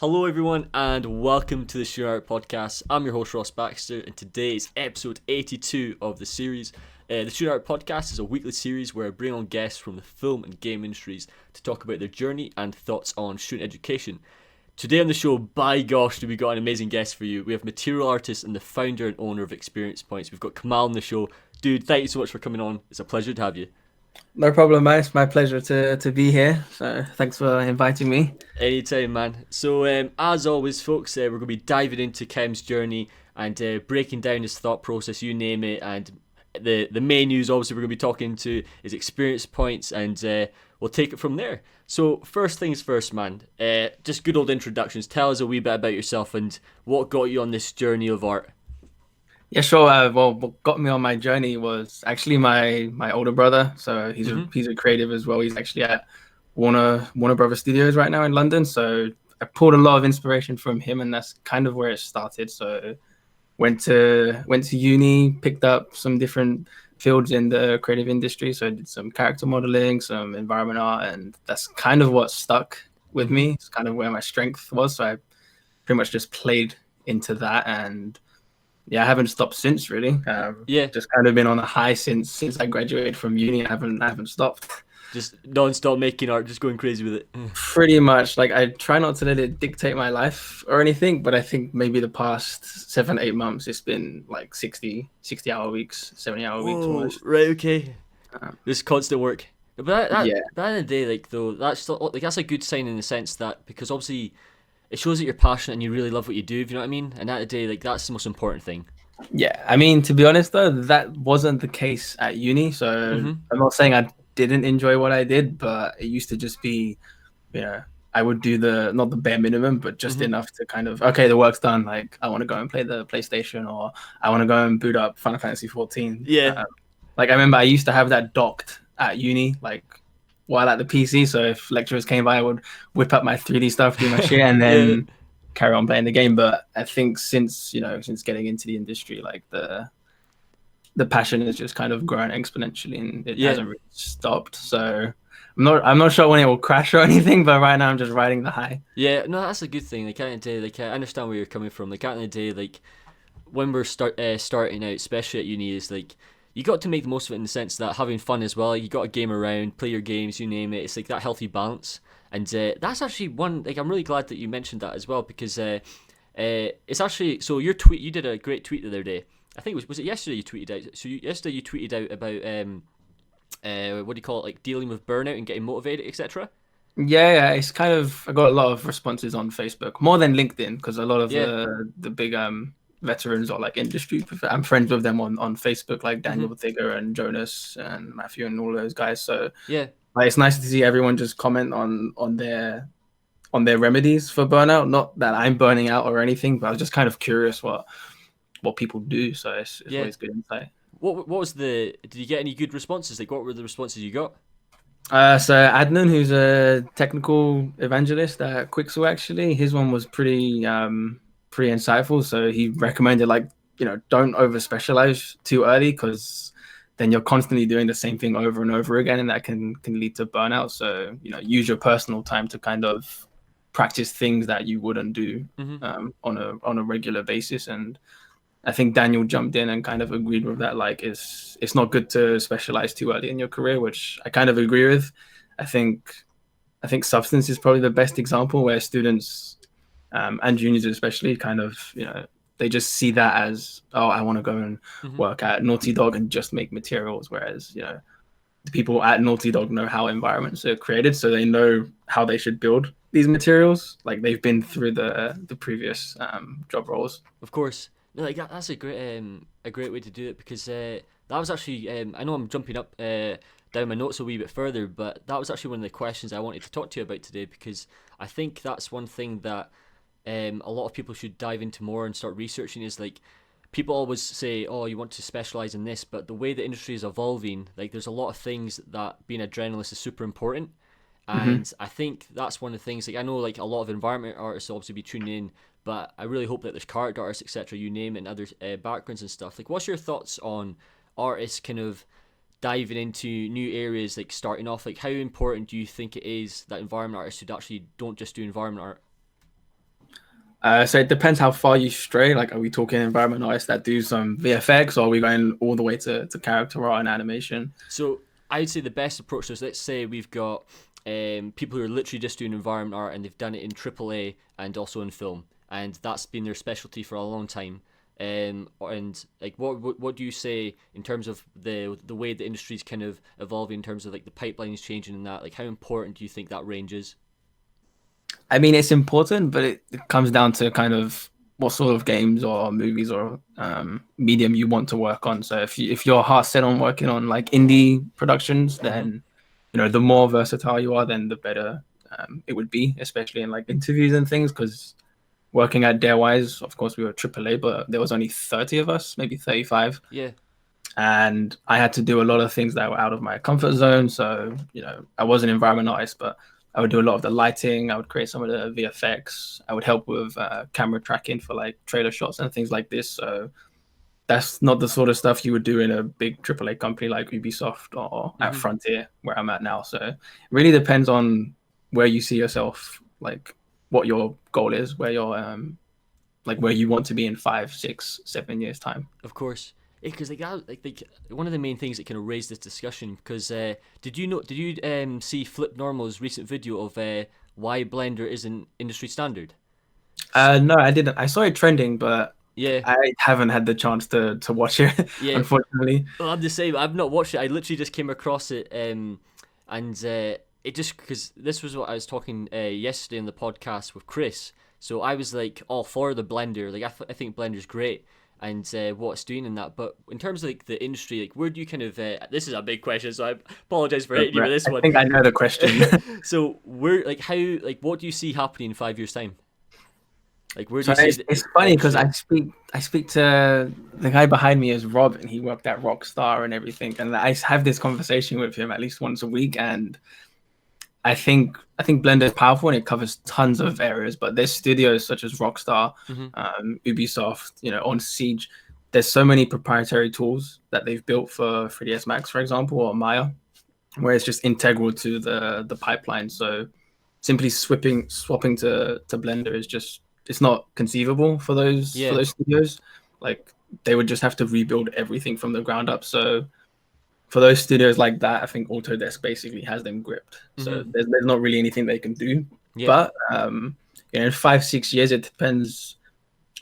Hello, everyone, and welcome to the Shootout Podcast. I'm your host, Ross Baxter, and today is episode 82 of the series. The Shootout Podcast is a weekly series where I bring on guests from the film and game industries to talk about their journey and thoughts on shooting education. Today on the show, by gosh, do we got an amazing guest for you. We have material artist and the founder and owner of Experience Points. We've got Kemal on the show. Dude, thank you so much for coming on. It's a pleasure to have you. No problem, mate. It's my pleasure to be here. So thanks for inviting me. Anytime, man. So, as always, folks, we're going to be diving into Kem's journey and breaking down his thought process, you name it. And the main news, obviously, we're going to be talking to is Experience Points, and we'll take it from there. So, first things first, man. Just good old introductions. Tell us a wee bit about yourself and what got you on this journey of art. Yeah, sure. Well, what got me on my journey was actually my older brother. So he's a creative as well. He's actually at Warner Brothers Studios right now in London. So I pulled a lot of inspiration from him, and that's kind of where it started. So went to uni, picked up some different fields in the creative industry. So I did some character modeling, some environment art, and that's kind of what stuck with me. It's kind of where my strength was. So I pretty much just played into that, and yeah, I haven't stopped since, really. Just kind of been on a high since I graduated from uni. I haven't stopped. Just non-stop making art, just going crazy with it. Pretty much. Like, I try not to let it dictate my life or anything, but I think maybe the past 7-8 months it's been like 60-hour weeks, 70-hour weeks almost. Right, okay. Just constant work. But at Yeah. the end of the day, like, though, that's still, like, that's a good sign in the sense that, because obviously it shows that you're passionate and you really love what you do, if you know what I mean. And at the end of the day, like, that's the most important thing. Yeah, I mean, to be honest though, that wasn't the case at uni. So I'm not saying I didn't enjoy what I did, but it used to just be, I would do not the bare minimum, but just enough to kind of, okay, the work's done. Like, I want to go and play the PlayStation, or I want to go and boot up Final Fantasy 14. Yeah. Like, I remember I used to have that docked at uni, like while at the PC. So if lecturers came by, I would whip up my 3D stuff, do my shit, and then carry on playing the game. But I think since getting into the industry, like the passion has just kind of grown exponentially, and it hasn't really stopped. So I'm not sure when it will crash or anything, but right now I'm just riding the high. Yeah, no, that's a good thing. Like, at the end of the day, like, I understand where you're coming from. Like, at the end of the day, like, when we're starting out, especially at uni, is like, you got to make the most of it in the sense that having fun as well. You got to game around, play your games, you name it. It's like that healthy balance. And that's actually one, like, I'm really glad that you mentioned that as well, because it's actually, so your tweet, you did a great tweet the other day. I think was it yesterday you tweeted out? So yesterday you tweeted out about what do you call it, like dealing with burnout and getting motivated, etc. Yeah, it's kind of, I got a lot of responses on Facebook, more than LinkedIn, because a lot of the big veterans or like industry, I'm friends with them on Facebook, like Daniel Thigger and Jonas and Matthew and all those guys. So yeah, like, it's nice to see everyone just comment on their remedies for burnout. Not that I'm burning out or anything, but I was just kind of curious what people do. So it's always good insight. What was did you get any good responses? Like, what were the responses you got? So Adnan, who's a technical evangelist at Quixel, actually, his one was pretty insightful. So he recommended, like, don't over specialize too early, because then you're constantly doing the same thing over and over again, and that can lead to burnout. So use your personal time to kind of practice things that you wouldn't do on a regular basis. And I think Daniel jumped in and kind of agreed with that. Like, it's not good to specialize too early in your career, which I kind of agree with. I think substance is probably the best example, where students and juniors especially kind of, they just see that as, oh, I want to go and work at Naughty Dog and just make materials. Whereas, the people at Naughty Dog know how environments are created, so they know how they should build these materials. Like, they've been through the previous job roles. Of course. No, like, that's a great way to do it, because that was actually, I know I'm jumping up down my notes a wee bit further, but that was actually one of the questions I wanted to talk to you about today, because I think that's one thing that a lot of people should dive into more and start researching. Is like, people always say, oh, you want to specialize in this, but the way the industry is evolving, like, there's a lot of things that being a journalist is super important. And I think that's one of the things, like, I know, like, a lot of environment artists will obviously be tuning in, but I really hope that there's character artists, etc., you name it, and other backgrounds and stuff. Like, what's your thoughts on artists kind of diving into new areas, like starting off? Like, how important do you think it is that environment artists should actually don't just do environment art? So it depends how far you stray. Like, are we talking environment artists that do some VFX, or are we going all the way to character art and animation? So I'd say the best approach is, let's say we've got people who are literally just doing environment art and they've done it in AAA and also in film, and that's been their specialty for a long time. And like, what do you say in terms of the way the industry's kind of evolving in terms of like the pipelines changing and that? Like, how important do you think that range is? I mean, it's important, but it comes down to kind of what sort of games or movies or medium you want to work on. So if you're heart set on working on like indie productions, Mm-hmm. then the more versatile you are, then the better it would be, especially in like interviews and things. Because working at Darewise, of course, we were AAA, but there was only 30 of us, maybe 35, Yeah. and I had to do a lot of things that were out of my comfort zone. So I was an environment artist, but I would do a lot of the lighting. I would create some of the VFX. I would help with camera tracking for like trailer shots and things like this. So that's not the sort of stuff you would do in a big AAA company like Ubisoft or at Mm-hmm. Frontier, where I'm at now. So it really depends on where you see yourself, like what your goal is, where you're like where you want to be in 5, 6, 7 years time. Of course. Because like one of the main things that kind of raised this discussion, because did you see Flip Normal's recent video of why Blender isn't industry standard? No, I didn't. I saw it trending, but Yeah, I haven't had the chance to watch it, yeah. unfortunately. Well, I'm the same. I've not watched it. I literally just came across it, and it just, because this was what I was talking yesterday in the podcast with Chris. So I was like all for the Blender. Like I think Blender's great, and what it's doing in that. But in terms of like the industry, like where do you kind of this is a big question, so I apologize for hitting you with this I one. think I know the question. So where, like, how, like, what do you see happening in 5 years time? Like, where do So you see it's the funny because industry? I speak to the guy behind me is Rob, and he worked at Rockstar and everything, and I have this conversation with him at least once a week, and I think Blender is powerful and it covers tons of areas, but there's studios such as Rockstar, Mm-hmm. Ubisoft, on Siege. There's so many proprietary tools that they've built for 3ds Max, for example, or Maya, where it's just integral to the pipeline. So simply swapping to Blender is just, it's not conceivable for Yeah. those studios. Like they would just have to rebuild everything from the ground up. So for those studios like that, I think Autodesk basically has them gripped. Mm-hmm. So there's not really anything they can do. Yeah. But in 5, 6 years, it depends.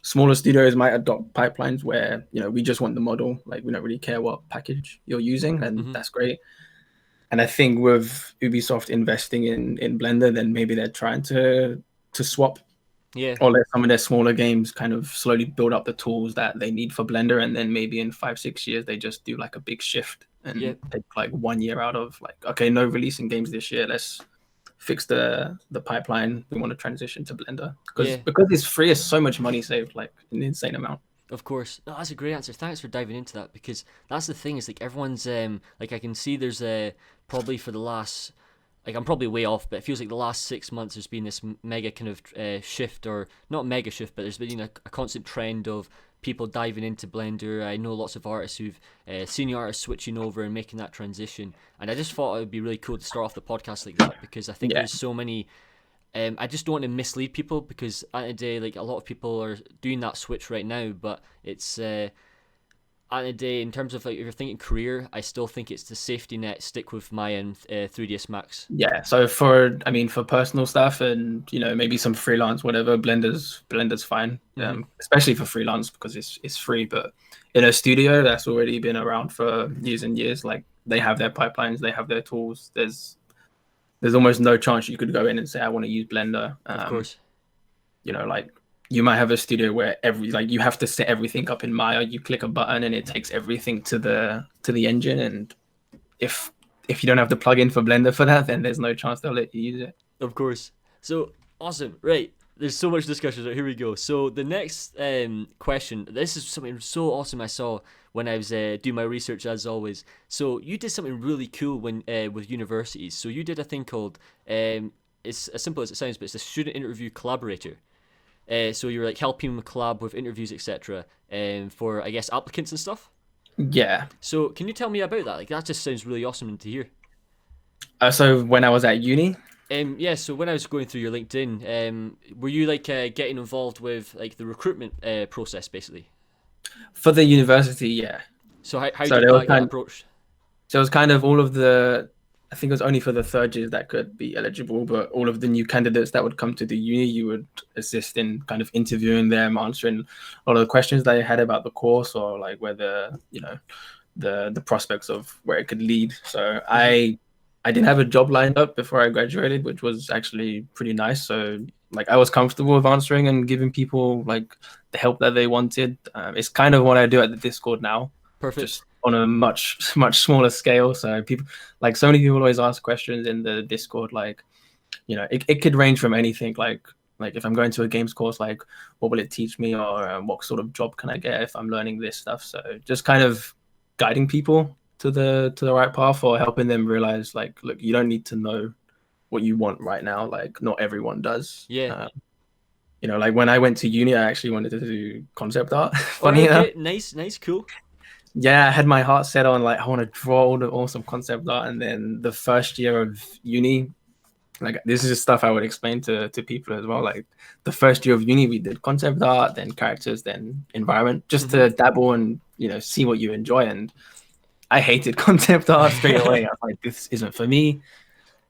Smaller studios might adopt pipelines where we just want the model, like we don't really care what package you're using, and Mm-hmm. that's great. And I think with Ubisoft investing in Blender, then maybe they're trying to swap Yeah. or let some of their smaller games kind of slowly build up the tools that they need for Blender, and then maybe in 5, 6 years they just do like a big shift Yeah. and take like 1 year out of like, okay, no releasing games this year. Let's fix the pipeline. We want to transition to Blender because Yeah. it's free. It's so much money saved, like an insane amount. Of course. No, that's a great answer. Thanks for diving into that, because that's the thing, is like everyone's like, I can see there's probably for the last, like, I'm probably way off, but it feels like the last 6 months there's been this mega kind of shift, or not mega shift, but there's been a constant trend of people diving into Blender. I know lots of artists who've senior artists switching over and making that transition, and I just thought it would be really cool to start off the podcast like that, because I think Yeah, there's so many. I just don't want to mislead people, because at the end of the day, like, a lot of people are doing that switch right now, but it's at the end of the day, in terms of like, if you're thinking career, I still think it's the safety net. Stick with Maya and 3ds Max. yeah. So for personal stuff and maybe some freelance, whatever, Blender's fine. Mm-hmm. Especially for freelance because it's free. But in a studio that's already been around for years and years, like they have their pipelines, they have their tools. There's almost no chance you could go in and say I want to use Blender. Of course. Like you might have a studio where you have to set everything up in Maya. You click a button and it takes everything to the engine. And if you don't have the plugin for Blender for that, then there's no chance they'll let you use it. Of course. So awesome. Right. There's so much discussion. So here we go. So the next question. This is something so awesome I saw when I was doing my research, as always. So you did something really cool when with universities. So you did a thing called it's as simple as it sounds, but it's a student interview collaborator. So you're like helping them collab with interviews, etc. For, I guess, applicants and stuff. Yeah. So can you tell me about that? Like, that just sounds really awesome to hear. So when I was at uni, Yeah, so when I was going through your LinkedIn, were you like getting involved with like the recruitment process basically? For the university, yeah. So how So did they were that get kind approached? So it was kind of all of the, I think it was only for the third years that could be eligible, but all of the new candidates that would come to the uni, you would assist in kind of interviewing them, answering all of the questions they had about the course or like whether, the prospects of where it could lead. So Hmm. I didn't have a job lined up before I graduated, which was actually pretty nice. So like I was comfortable with answering and giving people like the help that they wanted. It's kind of what I do at the Discord now, Perfect. just on a much smaller scale. So people, like so many people always ask questions in the Discord, like it could range from anything like if I'm going to a games course, like what will it teach me, or what sort of job can I get if I'm learning this stuff. So just kind of guiding people to the right path, or helping them realize like, look, you don't need to know what you want right now. Like not everyone does. Yeah. Like when I went to uni, I actually wanted to do concept art. All right. Funny enough. Okay. Nice. Nice. Cool. Yeah, I had my heart set on like I want to draw all the awesome concept art, and then the first year of uni, like this is just stuff I would explain to people as well. Like the first year of uni, we did concept art, then characters, then environment, just Hmm. to dabble and see what you enjoy. And I hated concept art straight away. I was like, this isn't for me.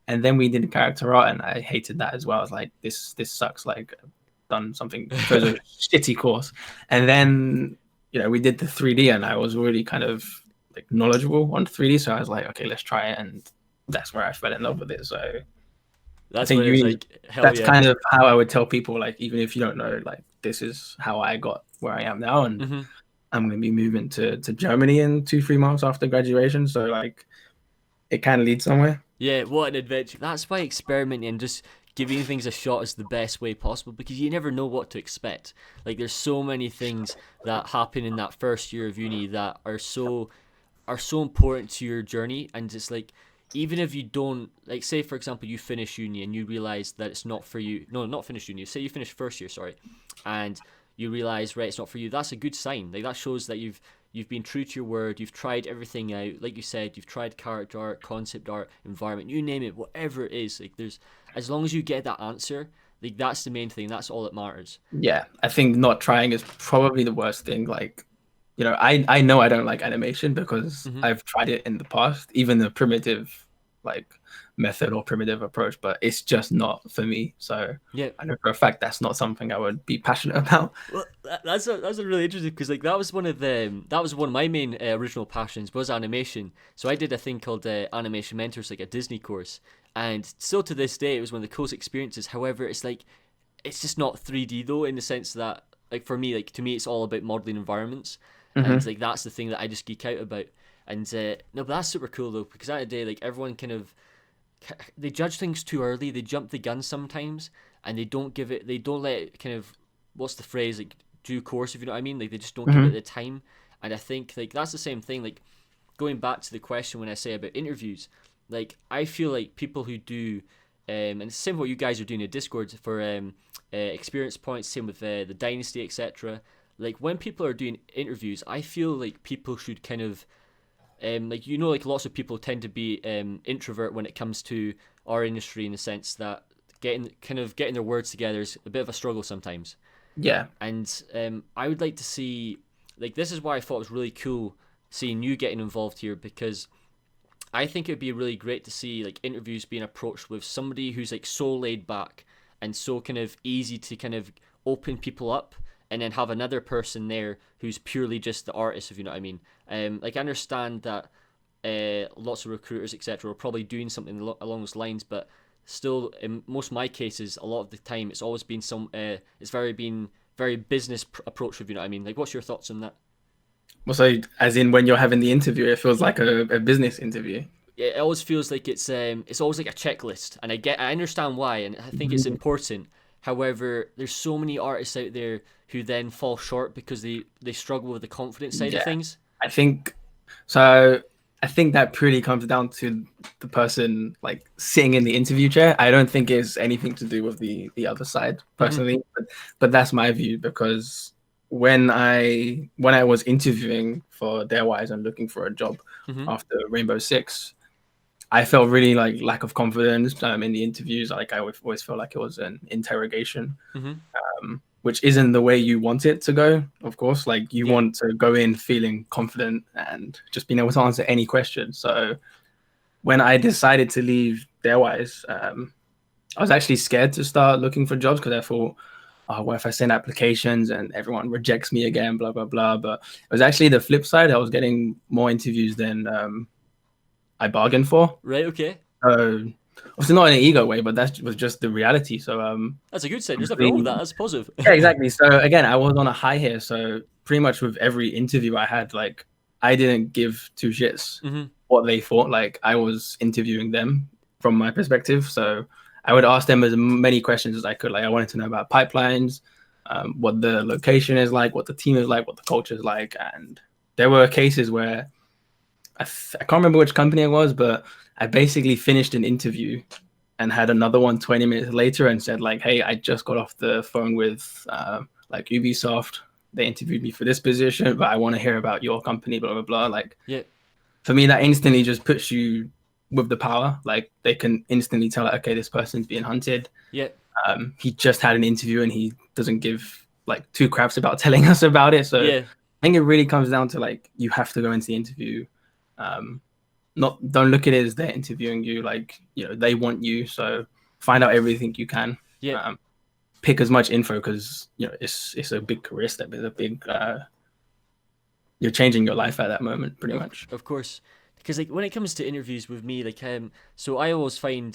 And then we did character art, and I hated that as well. I was like, this sucks. Like, I've done something, chose a shitty course. And then we did the 3D, and I was really kind of like knowledgeable on 3D, so I was like, okay, let's try it, and that's where I fell in love with it. So I That's think when it was uni, like hell that's yeah. kind of how I would tell people, like, even if you don't know, like, this is how I got where I am now, and Hmm. I'm going to be moving to Germany in 2-3 months after graduation. So like, it can lead somewhere. Yeah, what an adventure. That's why experimenting and just giving things a shot is the best way possible because you never know what to expect. Like there's so many things that happen in that first year of uni that are so important to your journey, and it's like even if you don't, like, say for example you finish uni and you realize that it's not for you. No, not finish uni, say you finish first year, sorry, and you realize, right, it's not for you. That's a good sign. Like that shows that you've been true to your word. You've tried everything out. Like you said, you've tried character art, concept art, environment, you name it, whatever it is. Like there's, as long as you get that answer, like that's the main thing. That's all that matters. Yeah, I think not trying is probably the worst thing. Like, I know I don't like animation because Hmm. I've tried it in the past, even the primitive like method or primitive approach, but it's just not for me. So Yeah. I know for a fact that's not something I would be passionate about. Well, that's a really interesting because like that was one of my main original passions was animation. So I did a thing called Animation Mentors, like a Disney course, and still to this day it was one of the coolest experiences. However, it's like it's just not 3D though, in the sense that like for me, like to me, it's all about modeling environments, and Hmm. like that's the thing that I just geek out about. And no, but that's super cool though because at the day, like everyone kind of they judge things too early. They jump the gun sometimes, and they don't give it. They don't let it kind of what's the phrase, like due course, if you know what I mean. Like they just don't give it Hmm. the time. And I think like that's the same thing. Like going back to the question when I say about interviews, like I feel like people who do, and it's the same what you guys are doing in Discord for experience points. Same with the dynasty, etc. Like when people are doing interviews, I feel like people should kind of like like lots of people tend to be introvert when it comes to our industry in the sense that getting their words together is a bit of a struggle sometimes. Yeah. And I would like to see, like, this is why I thought it was really cool seeing you getting involved here because I think it would be really great to see like interviews being approached with somebody who's like so laid back and so kind of easy to kind of open people up, and then have another person there who's purely just the artist, if you know what I mean. Like I understand that lots of recruiters, etc., are probably doing something along those lines, but still, in most of my cases, a lot of the time, it's always been it's been very business approach, if you know what I mean. Like, what's your thoughts on that? Well, so as in when you're having the interview, it feels like a business interview. It always feels like it's always like a checklist, and I understand why, and I think it's important. However, there's so many artists out there who then fall short because they struggle with the confidence side of Yeah, things. I think so. I think that purely comes down to the person like sitting in the interview chair. I don't think it's anything to do with the other side Hmm. personally, but that's my view because when I was interviewing for Darewise and looking for a job Hmm. after Rainbow Six, I felt really like lack of confidence in the interviews. Like I always felt like it was an interrogation, which isn't the way you want it to go. Of course, like you want to go in feeling confident and just being able to answer any question. So when I decided to leave Darewise, I was actually scared to start looking for jobs because I thought, oh, what if I send applications and everyone rejects me again, blah, blah, blah. But it was actually the flip side. I was getting more interviews than I bargained for. Right, okay. Obviously not in an ego way, but that was just the reality. So that's a good sign. There's nothing wrong with that. That's positive. Yeah, exactly. So again, I was on a high here. So pretty much with every interview I had, like I didn't give two shits what they thought. Like I was interviewing them from my perspective. So I would ask them as many questions as I could. Like I wanted to know about pipelines, what the location is like, what the team is like, what the culture is like. And there were cases where I can't remember which company it was, but I basically finished an interview and had another one 20 minutes later and said like, hey, I just got off the phone with like Ubisoft. They interviewed me for this position, but I want to hear about your company, blah, blah, blah. Like, for me, that instantly just puts you with the power. Like they can instantly tell, like, okay, this person's being hunted. He just had an interview and he doesn't give like two craps about telling us about it. So I think it really comes down to like, you have to go into the interview. Don't look at it as they're interviewing you. Like, you know, they want you. So find out everything you can. Pick as much info because, you know, it's a big career step. It's a big, you're changing your life at that moment pretty much. Of course. Because like when it comes to interviews with me, like so I always find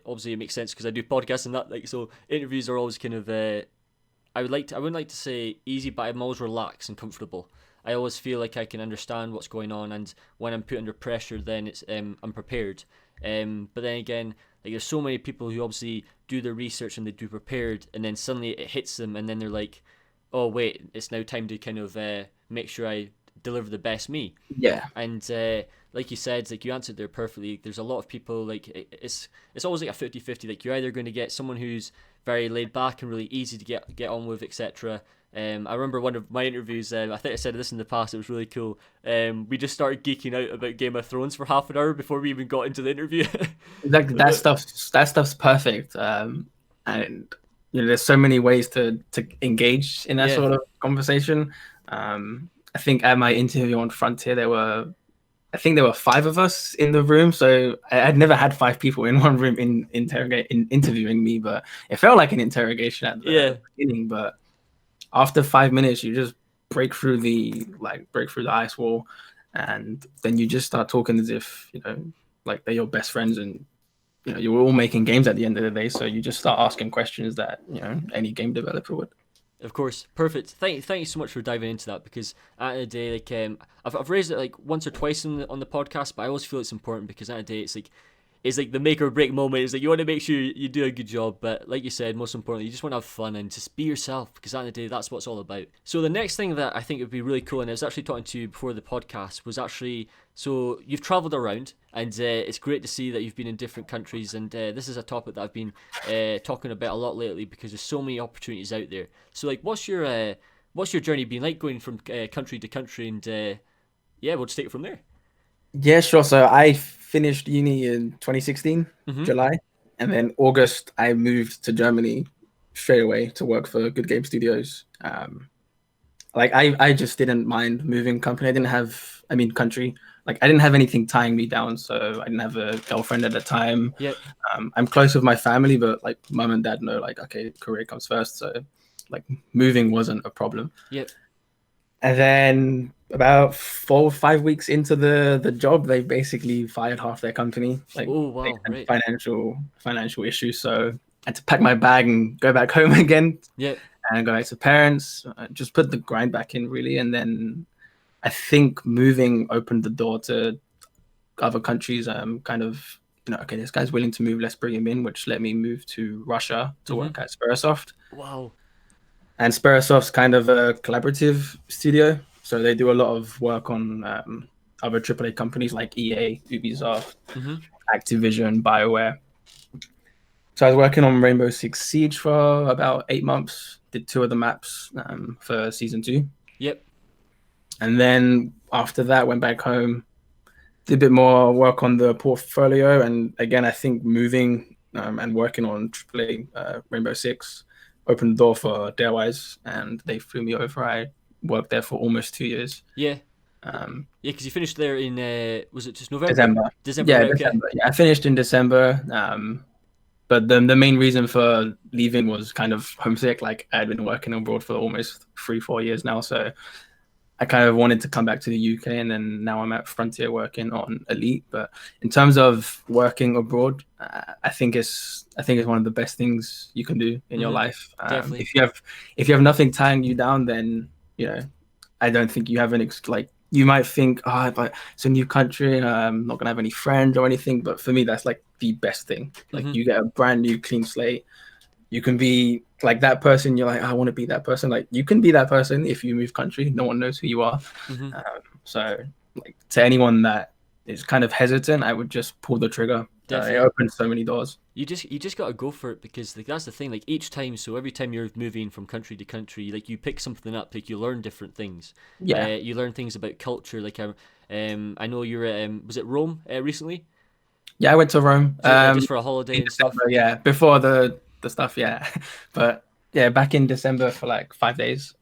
obviously it makes sense because I do podcasts and that, like, so interviews are always kind of I wouldn't like to say easy, but I'm always relaxed and comfortable. I always feel like I can understand what's going on, and when I'm put under pressure, then it's I'm prepared. But then again, like there's so many people who obviously do their research and they do prepared, and then suddenly it hits them, and then they're like, oh wait, it's now time to kind of make sure I deliver the best me. And like you said, like you answered there perfectly. There's a lot of people, like it's always like a 50-50. Like you're either going to get someone who's very laid back and really easy to get on with, etc. I remember one of my interviews, I think I said this in the past, it was really cool. We just started geeking out about Game of Thrones for half an hour before we even got into the interview. Exactly, that stuff's perfect. And you know, there's so many ways to engage in that sort of conversation. I think at my interview on Frontier, there were 5 of us in the room. So I'd never had 5 people in one room interviewing me, but it felt like an interrogation at the beginning. But after 5 minutes, you just break through the ice wall, and then you just start talking as if, you know, like they're your best friends, and you know you're all making games at the end of the day. So you just start asking questions that, you know, any game developer would. Of course, perfect. Thank you so much for diving into that, because at the end of the day, like I've raised it like once or twice on the podcast, but I always feel it's important because at the end of the day, it's like the make or break moment. It's like you want to make sure you do a good job, but like you said, most importantly, you just want to have fun and just be yourself, because at the end of the day, that's what it's all about. So the next thing that I think would be really cool, and I was actually talking to you before the podcast, was actually, so you've traveled around, and it's great to see that you've been in different countries, and this is a topic that I've been talking about a lot lately because there's so many opportunities out there. So like, what's your journey been like going from country to country, and we'll just take it from there. Yeah, sure. So I finished uni in 2016, July, and then August I moved to Germany straight away to work for Good Game Studios. Like I just didn't mind moving country. I didn't have anything tying me down, so I didn't have a girlfriend at the time. I'm close with my family, but like mum and dad know, like, okay, career comes first, so like moving wasn't a problem. And then about 4 or 5 weeks into the job, they basically fired half their company. Like, right. financial issues. So I had to pack my bag and go back home again. And go back to parents. Just put the grind back in, really. And then I think moving opened the door to other countries. Kind of, you know, okay, this guy's willing to move, let's bring him in, which let me move to Russia to work at Sperasoft. Wow. And Sperasoft's kind of a collaborative studio. So they do a lot of work on other AAA companies like EA, Ubisoft, Activision, BioWare. So I was working on Rainbow Six Siege for about 8 months, did 2 of the maps for season 2. And then after that, went back home. did a bit more work on the portfolio, and again, I think moving and working on AAA Rainbow Six opened the door for Darewise, and they flew me over. I worked there for almost 2 years. Yeah. Um, Yeah, because you finished there in was it just November? December. December, Yeah, right? Okay. December. Yeah, I finished in December. But the main reason for leaving was kind of homesick. Like I had been working abroad for almost 3-4 years now, so I kind of wanted to come back to the UK, and then now I'm at Frontier working on Elite. But in terms of working abroad, I think it's one of the best things you can do in your Mm-hmm. life. Definitely. If you have nothing tying you down, then you know I don't think you have like you might think, oh, but it's a new country, I'm not gonna have any friends or anything. But for me, that's like the best thing. Like Mm-hmm. you get a brand new clean slate. You can be like that person. You're like, I want to be that person. Like you can be that person if you move country. No one knows who you are. Mm-hmm. So like to anyone that is kind of hesitant, I would just pull the trigger. It Definitely. opens so many doors. You just gotta go for it because like that's the thing. Like each time, so every time you're moving from country to country, like you pick something up, like you learn different things. Yeah, You learn things about culture. Like I know you're at was it Rome recently? yeah. I went to Rome. Just for a holiday In and stuff. December. Yeah, before the stuff. Yeah, but yeah, back in December for like 5 days.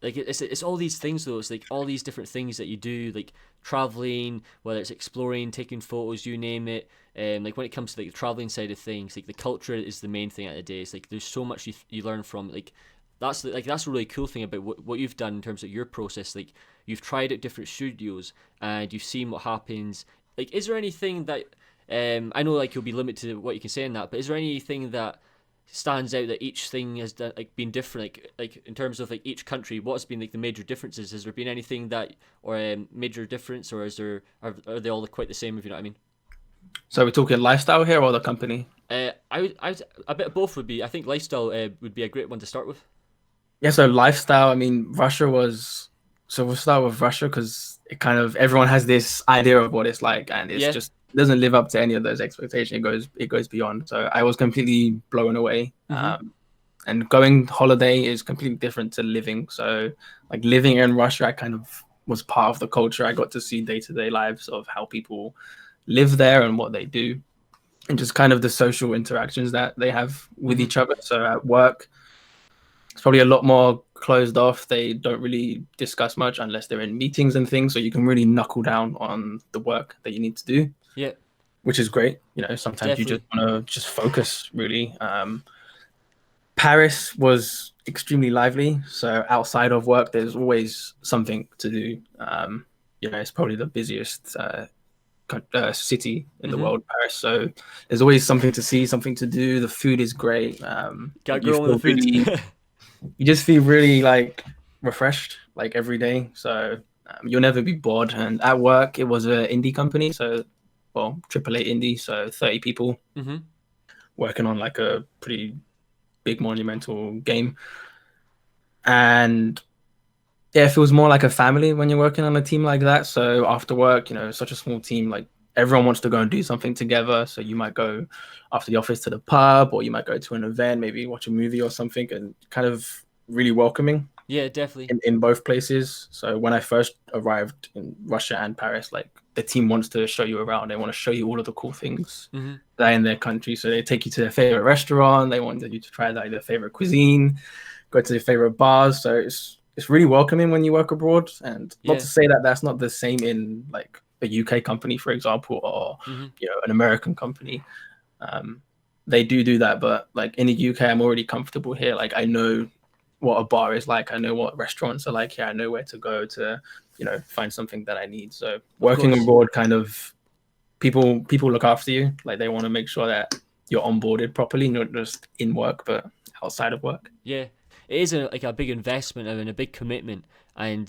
Like it's all these things though. It's like all these different things that you do, like traveling, whether it's exploring, taking photos, you name it. Like when it comes to like the traveling side of things, like the culture is the main thing at the day. It's like there's so much you learn from like that's a really cool thing about what you've done in terms of your process. Like you've tried out different studios and you've seen what happens. Like is there anything that I know like you'll be limited to what you can say in that, but is there anything that stands out that each thing has done, like been different, like in terms of like each country, what has been like the major differences? Has there been anything that or major difference, or is there are they all quite the same, if you know what I mean? So we're talking lifestyle here or the company? I a bit of both would be, I think lifestyle would be a great one to start with. Yeah, so lifestyle. I mean, Russia was. So we'll start with Russia because it kind of everyone has this idea of what it's like, and it's Yeah. just doesn't live up to any of those expectations. It goes beyond. So I was completely blown away. Mm-hmm. And going holiday is completely different to living. So like living in Russia, I kind of was part of the culture. I got to see day-to-day lives of how people live there and what they do, and just kind of the social interactions that they have with Mm-hmm. each other. So at work, it's probably a lot more closed off. They don't really discuss much unless they're in meetings and things. So you can really knuckle down on the work that you need to do, Yeah, which is great. Sometimes you just definitely. want to just focus really. Paris was extremely lively. So outside of work, there's always something to do. It's probably the busiest city in the Mm-hmm. world, Paris. So there's always something to see, something to do. The food is great. Gotta go on with the food. You just feel really like refreshed like every day. So you'll never be bored. And at work, it was an indie company. So, well, AAA indie. So 30 people Mm-hmm. working on like a pretty big monumental game. And yeah, it feels more like a family when you're working on a team like that. So after work, such a small team, like everyone wants to go and do something together. So you might go after the office to the pub, or you might go to an event, maybe watch a movie or something, and kind of really welcoming Yeah, definitely. in both places. So when I first arrived in Russia and Paris, like the team wants to show you around. They want to show you all of the cool things Mm-hmm. that are in their country. So they take you to their favorite restaurant. They want you to try like their favorite cuisine, go to their favorite bars. So it's really welcoming when you work abroad. And not Yeah. to say that that's not the same in like a UK company, for example, or Mm-hmm. an American company. Um, they do that, but like in the UK, I'm already comfortable here. Like I know what a bar is like. I know what restaurants are like here. I know where to go to, find something that I need. So Of working course. abroad, kind of people look after you. Like they want to make sure that you're onboarded properly, not just in work, but outside of work. Yeah, it is like a big investment and a big commitment, and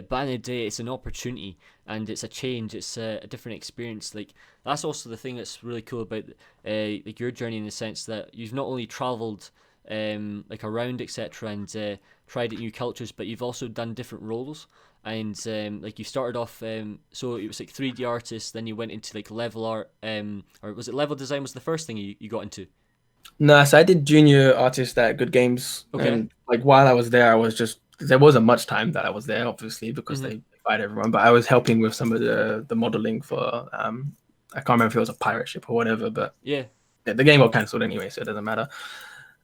but in the day, it's an opportunity and it's a change. It's a different experience. Like that's also the thing that's really cool about like your journey in the sense that you've not only travelled like around etc. and tried out new cultures, but you've also done different roles. And like you started off, so it was like 3D artist, then you went into like level art, or was it level design was the first thing you got into? No, so I did junior artist at Good Games, Okay. and like while I was there, I was just there wasn't much time that I was there, obviously, because Mm-hmm. they notified everyone, but I was helping with some of the modeling for I can't remember if it was a pirate ship or whatever, but Yeah. the game got cancelled anyway, so it doesn't matter.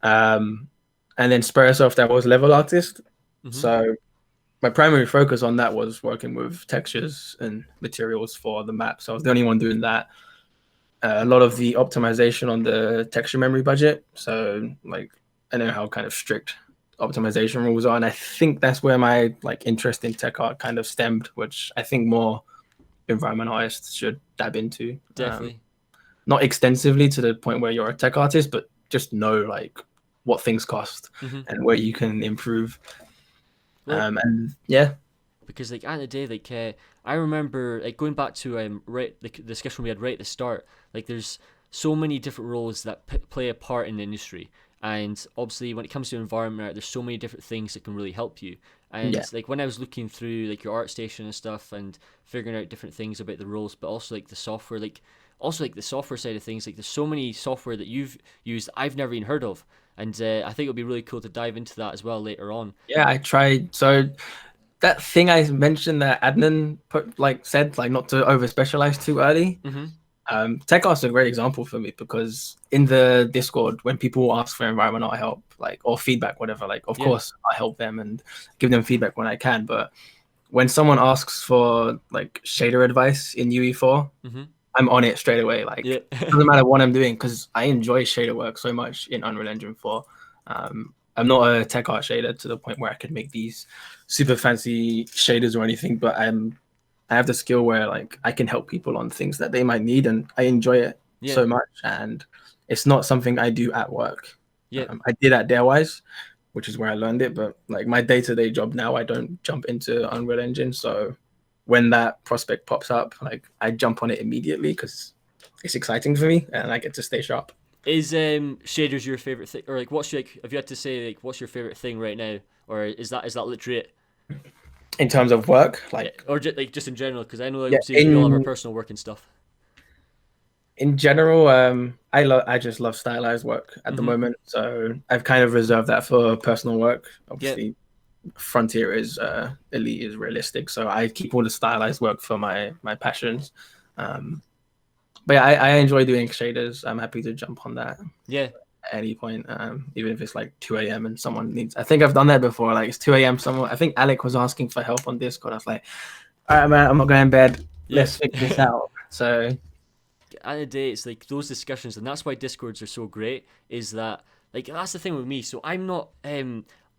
And then Spurasoft, I was level artist, so my primary focus on that was working with textures and materials for the map. So I was the only one doing that. A lot of the optimization on the texture memory budget. So like I know how kind of strict optimization rules are, and I think that's where my like interest in tech art kind of stemmed, which I think more environment artists should dab into. Definitely. Not extensively to the point where you're a tech artist, but just know like what things cost and where you can improve. Well, and yeah, because like at the day, like I remember like going back to right the discussion we had right at the start. Like there's so many different roles that play a part in the industry, and obviously when it comes to environment art, there's so many different things that can really help you. And like when I was looking through like your ArtStation and stuff and figuring out different things about the roles, but also like the software, like also like the software side of things, like there's so many software that you've used I've never even heard of, and I think it'll be really cool to dive into that as well later on. yeah, I tried. So that thing I mentioned that Adnan said like not to over specialize too early. Tech Art's a great example for me because in the Discord, when people ask for environmental help, like or feedback, whatever, like of course I help them and give them feedback when I can. But when someone asks for like shader advice in UE4, I'm on it straight away. Like it doesn't matter what I'm doing because I enjoy shader work so much in Unreal Engine 4. I'm not a tech art shader to the point where I could make these super fancy shaders or anything, but I have the skill where like I can help people on things that they might need, and I enjoy it so much. And it's not something I do at work. I did at Darewise, which is where I learned it, but like my day-to-day job now, I don't jump into Unreal Engine. So when that prospect pops up, like I jump on it immediately because it's exciting for me and I get to stay sharp. Is shaders your favorite thing, or like what's your, like if you had to say like what's your favorite thing right now, or is that literally it? In terms of work, like or just like just in general, because I know like we all have our personal work and stuff. In general, I just love stylized work at the moment, so I've kind of reserved that for personal work. Obviously, Frontier is Elite is realistic, so I keep all the stylized work for my passions. But yeah, I enjoy doing shaders. I'm happy to jump on that. Yeah. At any point, even if it's like 2 a.m. and someone needs. I think I've done that before. Like it's 2 a.m. Someone. I think Alec was asking for help on Discord. I was like, all right, man, I'm not going to bed. Let's figure this out. So. At the end of the day, it's like those discussions, and that's why Discords are so great. Is that like that's the thing with me. So I'm not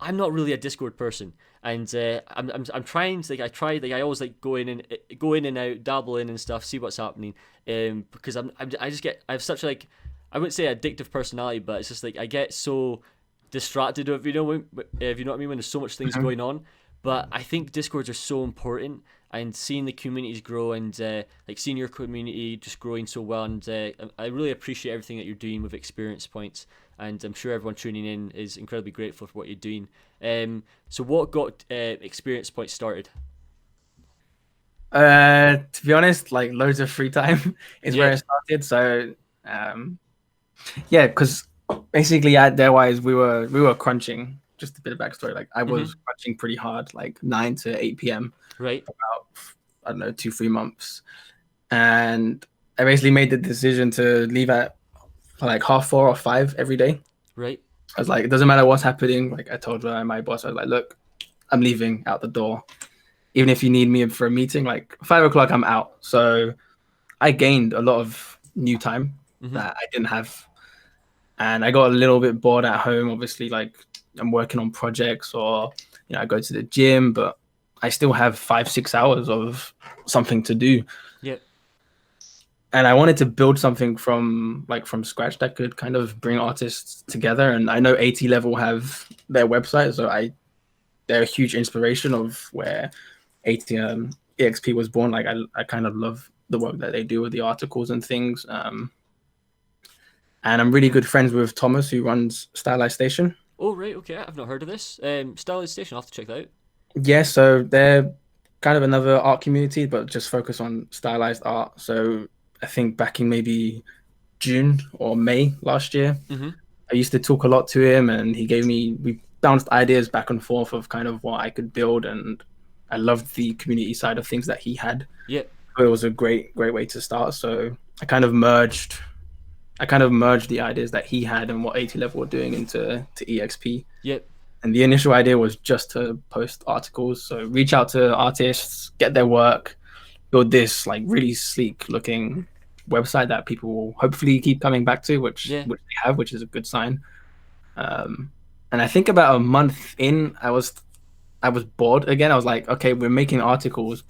really a Discord person, and I'm trying to I always like go in and out, dabble in and stuff, see what's happening. Because I have such like I wouldn't say addictive personality, but it's just like I get so distracted if you know what I mean, when there's so much things going on. But I think Discords are so important, and seeing the communities grow and like seeing your community just growing so well, and I really appreciate everything that you're doing with Experience Points, and I'm sure everyone tuning in is incredibly grateful for what you're doing. So what got Experience Points started? To be honest, like loads of free time is where it started. So because basically at Darewise we were crunching. Just a bit of backstory. Like I was crunching pretty hard, like 9 to 8 p.m. Right. For about, I don't know, 2-3 months. And I basically made the decision to leave at like 4:30 or 5 every day. Right. I was like, it doesn't matter what's happening. Like I told my boss, I was like, look, I'm leaving out the door. Even if you need me for a meeting, like 5 o'clock, I'm out. So I gained a lot of new time that I didn't have. And I got a little bit bored at home. Obviously, like I'm working on projects or, I go to the gym, but I still have 5-6 hours of something to do. Yeah. And I wanted to build something from scratch that could kind of bring artists together. And I know AT Level have their website, so they're a huge inspiration of where EXP was born. Like I kind of love the work that they do with the articles and things. And I'm really good friends with Thomas, who runs Stylized Station. Oh, right, okay. I've not heard of this. Stylized Station, I'll have to check that out. Yeah, so they're kind of another art community, but just focus on stylized art. So I think back in maybe June or May last year, I used to talk a lot to him, and we bounced ideas back and forth of kind of what I could build. And I loved the community side of things that he had. Yeah. So it was a great way to start. So I kind of merged the ideas that he had and what 80 level were doing into EXP. Yeah. And the initial idea was just to post articles. So reach out to artists, get their work, build this like really sleek looking website that people will hopefully keep coming back to, which Yeah. they have, which is a good sign. And I think about a month in, I was bored again. I was like, okay, we're making articles,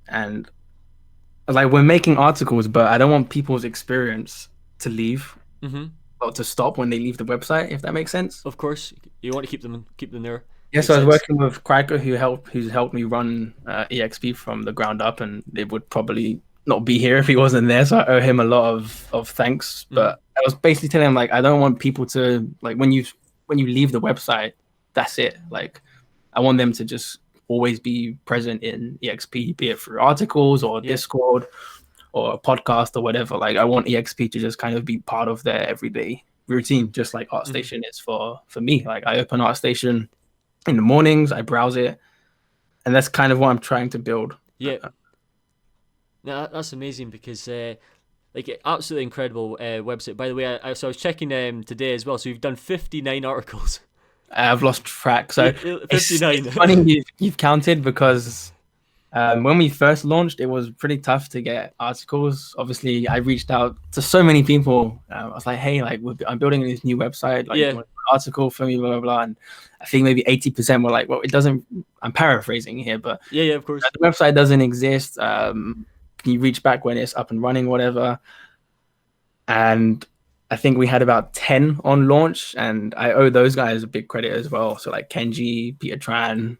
and I was like, we're making articles, but I don't want people's experience to leave Mm-hmm. or to stop when they leave the website, if that makes sense. Of course, you want to keep them there. Yeah, Makes so I was sense. working with Cracker, who's helped me run EXP from the ground up, and it would probably not be here if he wasn't there. So I owe him a lot of thanks. But I was basically telling him like, I don't want people to like when you leave the website, that's it. Like, I want them to just always be present in EXP, be it through articles or Yeah. Discord or a podcast or whatever. Like, I want EXP to just kind of be part of their everyday routine, just like ArtStation is for me. Like, I open ArtStation in the mornings, I browse it, and that's kind of what I'm trying to build. Yeah. No, that's amazing because like absolutely incredible website. By the way, I was checking today as well. So you've done 59 articles. I've lost track. So 59. It's funny you've counted because when we first launched, it was pretty tough to get articles. Obviously, I reached out to so many people. I was like, hey, like I'm building this new website. Like, Yeah. you want an article for me, blah, blah, blah. And I think maybe 80% were like, well, it doesn't, I'm paraphrasing here, but Yeah, of course. the website doesn't exist. Can you reach back when it's up and running, whatever? And I think we had about 10 on launch, and I owe those guys a big credit as well. So like Kenji, Peter Tran,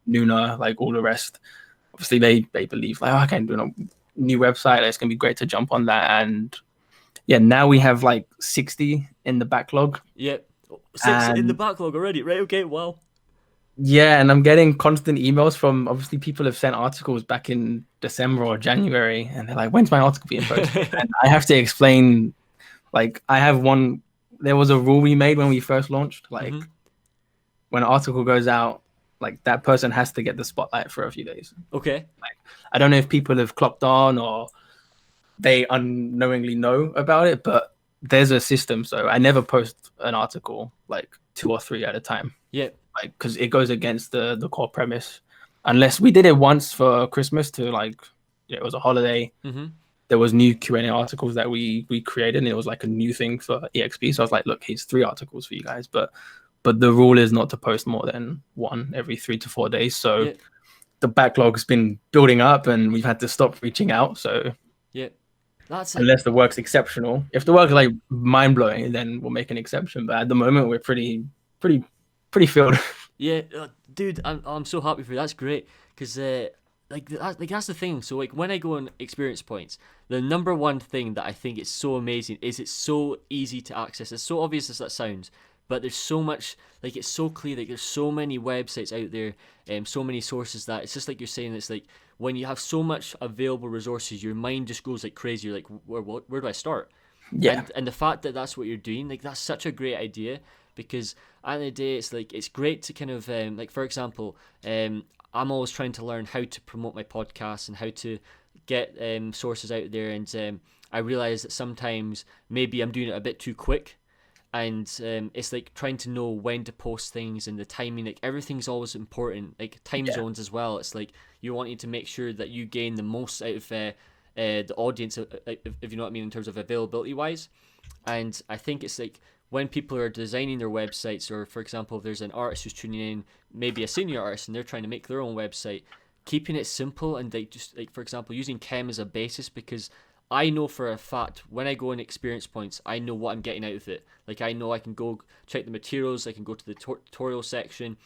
Nuna, like all the rest. Obviously, they believe like, oh, I can do a new website. It's gonna be great to jump on that. And yeah, now we have like 60 in the backlog. Yeah. 6 in the backlog already, right? Okay, wow. Yeah, and I'm getting constant emails from obviously people have sent articles back in December or January, and they're like, "When's my article being posted?" And I have to explain, like, there was a rule we made when we first launched, like, when an article goes out, like that person has to get the spotlight for a few days. Okay. Like, I don't know if people have clocked on or they unknowingly know about it, but there's a system. So I never post an article like 2 or 3 at a time. Yeah. Like, because it goes against the core premise. Unless we did it once for Christmas to like, it was a holiday. There was new Q&A articles that we created, and it was like a new thing for EXP. So I was like, look, here's 3 articles for you guys, but the rule is not to post more than 1 every 3 to 4 days. So the backlog's been building up, and we've had to stop reaching out. So that's unless the work's exceptional. If the work's like mind blowing, then we'll make an exception. But at the moment, we're pretty filled. Yeah, dude, I'm so happy for you. That's great because like that's the thing. So like when I go on experience points, the number one thing that I think is so amazing is it's so easy to access. It's so obvious as that sounds, but there's so much, like it's so clear. Like there's so many websites out there, so many sources that it's just like you're saying. It's like when you have so much available resources, your mind just goes like crazy. You're like, where do I start? Yeah. And the fact that that's what you're doing, like that's such a great idea. Because at the end of the day, it's like it's great to kind of like, for example, I'm always trying to learn how to promote my podcast and how to get sources out there, and I realize that sometimes maybe I'm doing it a bit too quick, and it's like trying to know when to post things and the timing. Like everything's always important, like time zones as well. It's like you want to make sure that you gain the most out of the audience, if you know what I mean, in terms of availability wise. And I think it's like when people are designing their websites, or for example, if there's an artist who's tuning in, maybe a senior artist, and they're trying to make their own website, keeping it simple and like just like, for example, using Kem as a basis, because I know for a fact when I go in experience points, I know what I'm getting out of it. Like I know I can go check the materials, I can go to the tutorial section,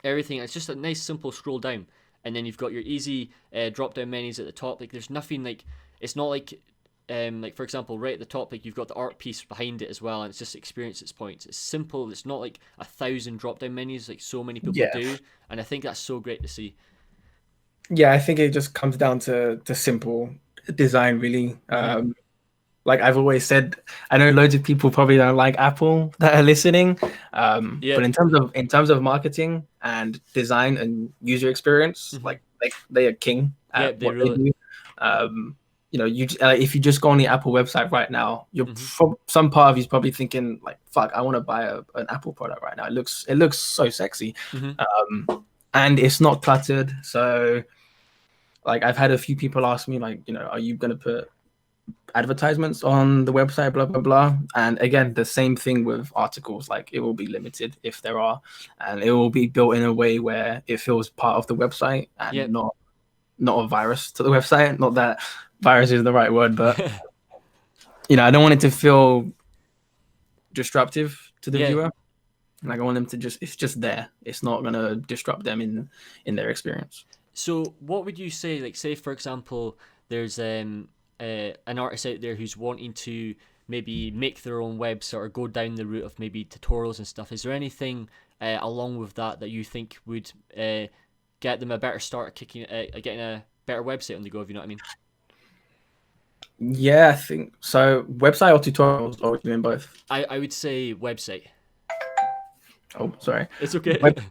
everything. It's just a nice simple scroll down, and then you've got your easy drop down menus at the top. Like there's nothing like, it's not like for example, right at the top, like you've got the art piece behind it as well, and it's just experiences points. It's simple. It's not like 1,000 drop down menus like so many people do, and I think that's so great to see. Yeah, I think it just comes down to simple design, really. like I've always said, I know loads of people probably don't like Apple that are listening, Yeah. but in terms of marketing and design and user experience, Hmm. like they are king Yeah, at they what they really. do. You know, if you just go on the Apple website right now, you're Hmm. some part of you's probably thinking like, "Fuck, I want to buy an Apple product right now." It looks so sexy, Hmm. and it's not cluttered. So, like, I've had a few people ask me, like, you know, are you gonna put advertisements on the website, blah blah blah. And again, the same thing with articles, like it will be limited if there are, and it will be built in a way where it feels part of the website Yeah. and not a virus to the website. Not that virus is the right word, but you know, I don't want it to feel disruptive to the Yeah. viewer. Like I want them to it's just there. It's not gonna disrupt them in their experience. So, what would you say? Like, say for example, there's an artist out there who's wanting to maybe make their own website or go down the route of maybe tutorials and stuff. Is there anything along with that you think would get them a better start at getting a better website on the go? If you know what I mean. Yeah, I think so. Website or tutorials, or doing both? I would say website. Oh, sorry. It's okay. Web,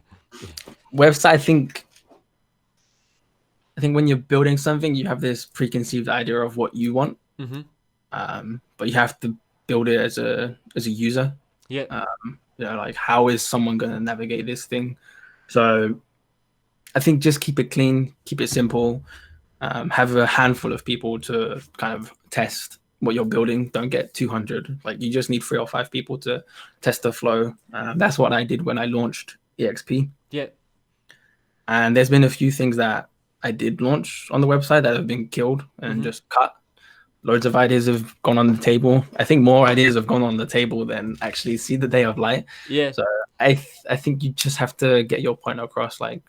website. I think when you're building something, you have this preconceived idea of what you want, Hmm. but you have to build it as a user. Yeah. You know, like how is someone going to navigate this thing? So I think just keep it clean, keep it simple. Have a handful of people to kind of test what you're building. Don't get 200. Like you just need 3 or 5 people to test the flow. That's what I did when I launched EXP. Yeah. And there's been a few things that I did launch on the website that have been killed and Hmm. just cut. Loads of ideas have gone on the table. I think more ideas have gone on the table than actually see the day of light. Yeah. So I think you just have to get your point across. Like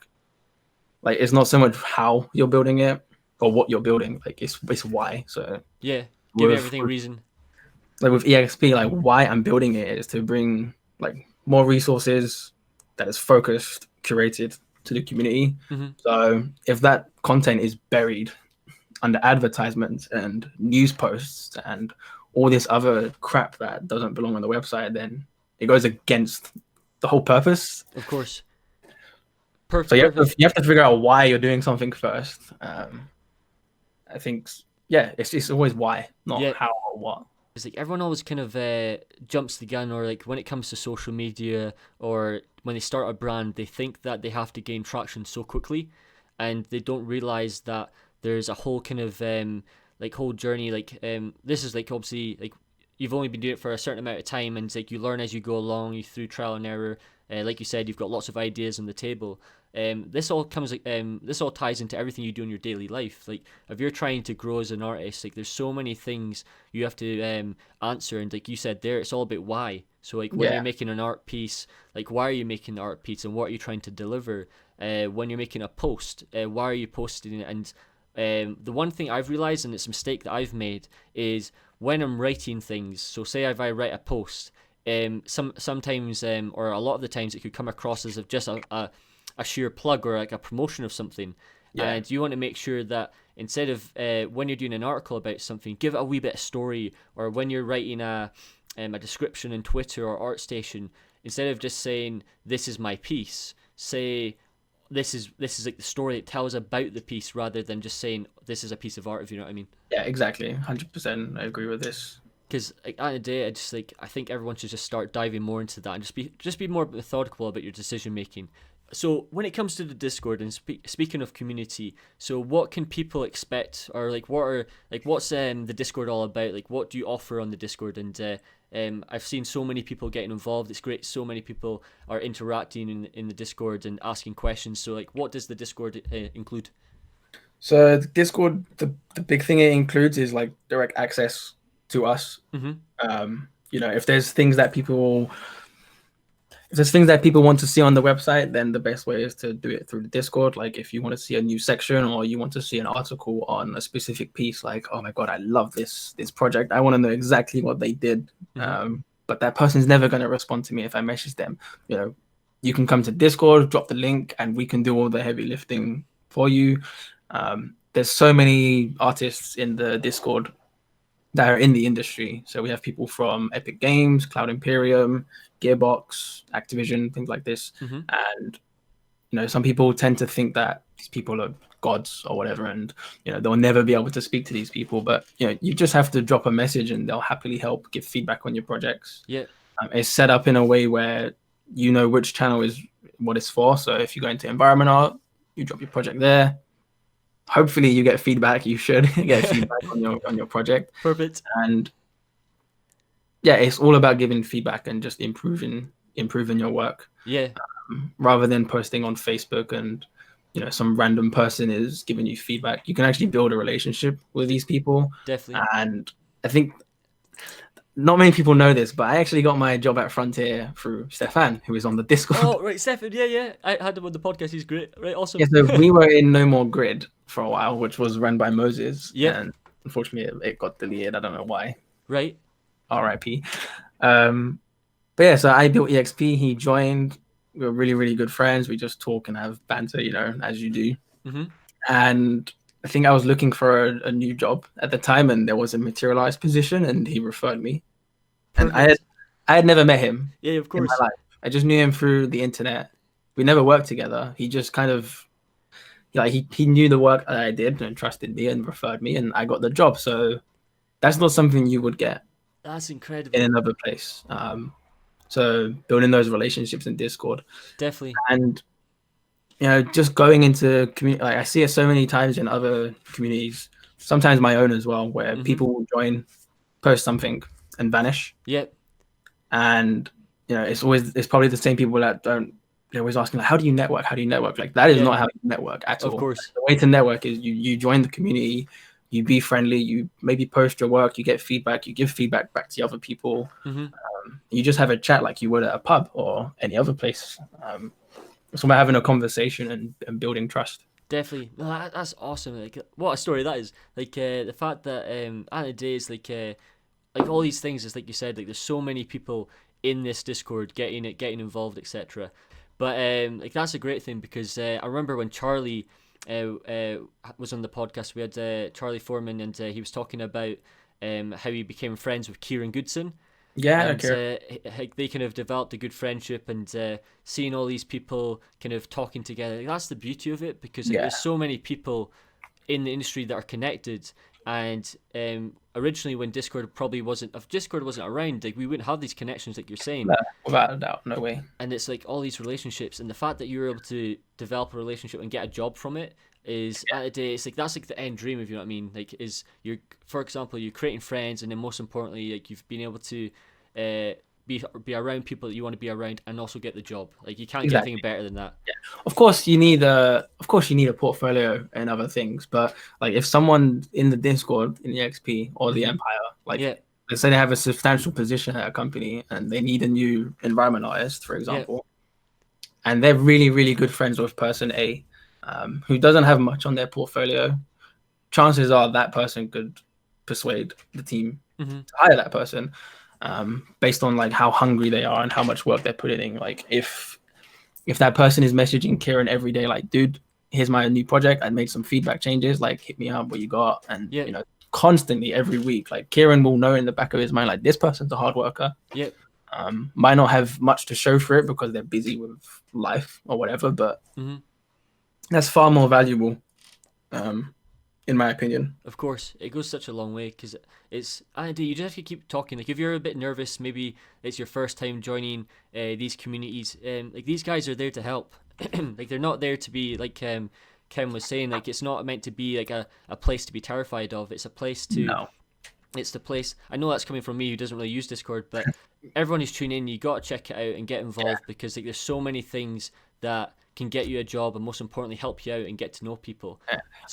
it's not so much how you're building it or what you're building. Like it's why. So Yeah. Give with, everything a with reason. like with EXP, like why I'm building it is to bring like more resources that is focused, curated to the community. Hmm. So if that content is buried under advertisements and news posts and all this other crap that doesn't belong on the website, then it goes against the whole purpose. Of course. So Perfect. you have to figure out why you're doing something first. I think yeah, it's always why, not Yeah. how or what. It's like everyone always kind of jumps the gun, or like when it comes to social media or when they start a brand, they think that they have to gain traction so quickly, and they don't realize that there's a whole kind of like whole journey. Like this is like obviously like you've only been doing it for a certain amount of time, and it's like you learn as you go along, you through trial and error. Like you said, you've got lots of ideas on the table. This all ties into everything you do in your daily life. Like if you're trying to grow as an artist, like there's so many things you have to answer, and like you said there, it's all about why. So like when Yeah, you're making an art piece, like why are you making the art piece and what are you trying to deliver? When you're making a post, why are you posting it? And the one thing I've realized, and it's a mistake that I've made, is when I'm writing things. So say if I write a post, sometimes or a lot of the times it could come across as if just a sheer plug or like a promotion of something. yeah, And you want to make sure that instead of when you're doing an article about something, give it a wee bit of story, or when you're writing a description in Twitter or ArtStation, instead of just saying this is my piece, say this is like the story that tells about the piece rather than just saying this is a piece of art, if you know what I mean. yeah, exactly. 100%. I agree with this. Because like, at the end of the day, I think everyone should just start diving more into that and just be more methodical about your decision making. So when it comes to the Discord and speaking of community, so what can people expect, or like what's the Discord all about? Like what do you offer on the Discord? And I've seen so many people getting involved. It's great. So many people are interacting in the Discord and asking questions. So like, what does the Discord include? So the Discord, the big thing it includes is like direct access to us. Mm-hmm. You know, if there's things that people want to see on the website, then the best way is to do it through the Discord. Like if you want to see a new section or you want to see an article on a specific piece, like, oh my God, I love this project. I want to know exactly what they did. Mm-hmm. But that person's never going to respond to me if I message them. You know, you can come to Discord, drop the link, and we can do all the heavy lifting for you. There's so many artists in the Discord that are in the industry. So we have people from Epic Games, Cloud Imperium, Gearbox, Activision, things like this. Mm-hmm. And some people tend to think that these people are gods or whatever, and they'll never be able to speak to these people. But you just have to drop a message, and they'll happily help give feedback on your projects. Yeah. It's set up in a way where which channel is what it's for. So if you go into environment art, you drop your project there. Hopefully you get feedback. You should get feedback on your project. Perfect. And yeah, it's all about giving feedback and just improving your work. Yeah. Rather than posting on Facebook and some random person is giving you feedback. You can actually build a relationship with these people. Definitely. And I think not many people know this, but I actually got my job at Frontier through Stefan, who is on the Discord. Oh, right, Stefan. Yeah. I had him on the podcast. He's great. Right, awesome. Yeah, so we were in No More Grid for a while, which was run by Moses. Yeah. And unfortunately, it got deleted. I don't know why. Right. RIP. But yeah, so I built EXP. He joined. We were really, really good friends. We just talk and have banter, as you do. Mm-hmm. And I think I was looking for a new job at the time, and there was a materialized position, and he referred me. Perfect. And I had never met him. Yeah, of course. In my life. I just knew him through the internet. We never worked together. He just kind of he knew the work that I did and trusted me and referred me, and I got the job. So that's not something you would get. That's incredible. In another place. So building those relationships in Discord. Definitely. And just going into community, I see it so many times in other communities, sometimes my own as well, where people will join, post something, and vanish. Yep. And it's probably the same people that don't. They're always asking, like, how do you network? How do you network? Like, that is not how you network at all. Of course. The way to network is you join the community, you be friendly, you maybe post your work, you get feedback, you give feedback back to other people. Mm-hmm. You just have a chat like you would at a pub or any other place. It's about having a conversation and building trust. Definitely. No, that's awesome. Like, what a story that is. Like, the fact that at the end of the day is like all these things is like you said. Like, there's so many people in this Discord getting involved, etc. But like that's a great thing because I remember when Charlie was on the podcast. We had Charlie Foreman, and he was talking about how he became friends with Kieran Goodson. Yeah, and they kind of developed a good friendship, and seeing all these people kind of talking together. That's the beauty of it, because there's so many people in the industry that are connected. And originally, when Discord wasn't around, like, we wouldn't have these connections, like you're saying. No, without a doubt, no way. And it's like all these relationships, and the fact that you were able to develop a relationship and get a job from it is at the day, it's like that's like the end dream, if you know what I mean. Like, for example, you're creating friends, and then most importantly, like, you've been able to be around people that you want to be around, and also get the job. Like, you can't get anything better than that. Yeah. Of course you need a portfolio and other things, but like, if someone in the Discord, in the XP or the Empire, like, let's say they have a substantial position at a company and they need a new environment artist, for example, and they're really, really good friends with person A, who doesn't have much on their portfolio, chances are that person could persuade the team to hire that person. Based on like how hungry they are and how much work they're putting in. Like, if that person is messaging Kieran every day, like, dude, here's my new project, I made some feedback changes, like, hit me up, what you got. And constantly every week, like, Kieran will know in the back of his mind, like, this person's a hard worker. Might not have much to show for it because they're busy with life or whatever, but that's far more valuable, in my opinion. Of course, it goes such a long way, because you just have to keep talking. Like, if you're a bit nervous, maybe it's your first time joining these communities, like, these guys are there to help. Like, they're not there to be, like Kem was saying, like, it's not meant to be like a place to be terrified of. It's a place to... No. It's the place... I know that's coming from me, who doesn't really use Discord, but everyone who's tuning in, you got to check it out and get involved, because like, there's so many things that can get you a job, and most importantly, help you out and get to know people.